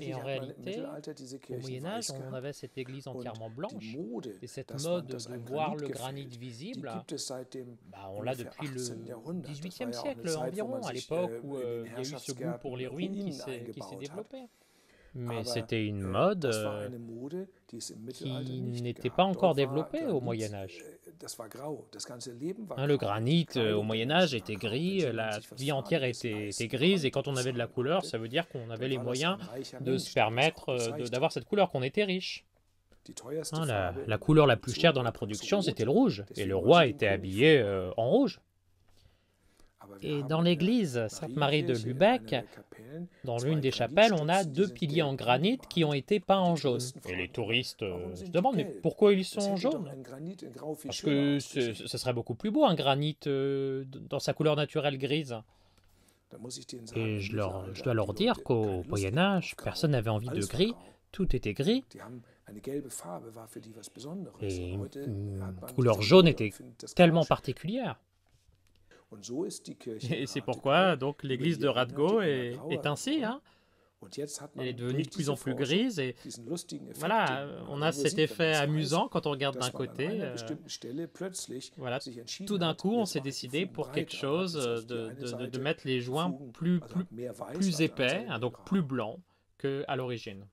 Et en réalité, au Moyen-Âge, on avait cette église entièrement blanche. Et cette mode de voir le granit visible, on l'a depuis le XVIIIe siècle environ, à l'époque où il y a eu ce goût pour les ruines qui s'est développé. Mais c'était une mode qui n'était pas encore développée au Moyen-Âge. Le granit au Moyen-Âge était gris, la vie entière était grise, et quand on avait de la couleur, ça veut dire qu'on avait les moyens de se permettre d'avoir cette couleur, qu'on était riche. La couleur la plus chère dans la production, c'était le rouge, et le roi était habillé en rouge. Et dans l'église Sainte-Marie de Lübeck, dans l'une des chapelles, on a 2 piliers en granit qui ont été peints en jaune. Et les touristes se demandent, mais pourquoi ils sont jaunes? Parce que ce serait beaucoup plus beau, un granit dans sa couleur naturelle grise. Et je dois leur dire qu'au Moyen-Âge, personne n'avait envie de gris, tout était gris. Et une couleur jaune était tellement particulière. Et c'est pourquoi donc l'église de Radgau est ainsi. Elle est devenue de plus en plus grise et voilà, on a cet effet amusant quand on regarde d'un côté. Voilà, tout d'un coup, on s'est décidé pour quelque chose de mettre les joints plus épais, donc plus blancs qu'à l'origine.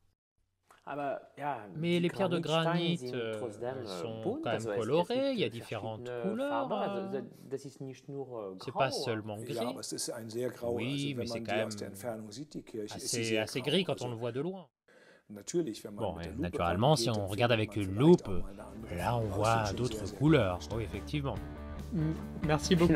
Mais les pierres de granit sont quand même colorées, il y a différentes couleurs. C'est pas seulement gris. Oui, mais c'est quand même assez gris quand on le voit de loin. Bon, naturellement, si on regarde avec une loupe, là on voit d'autres couleurs. Oui, effectivement. Merci beaucoup.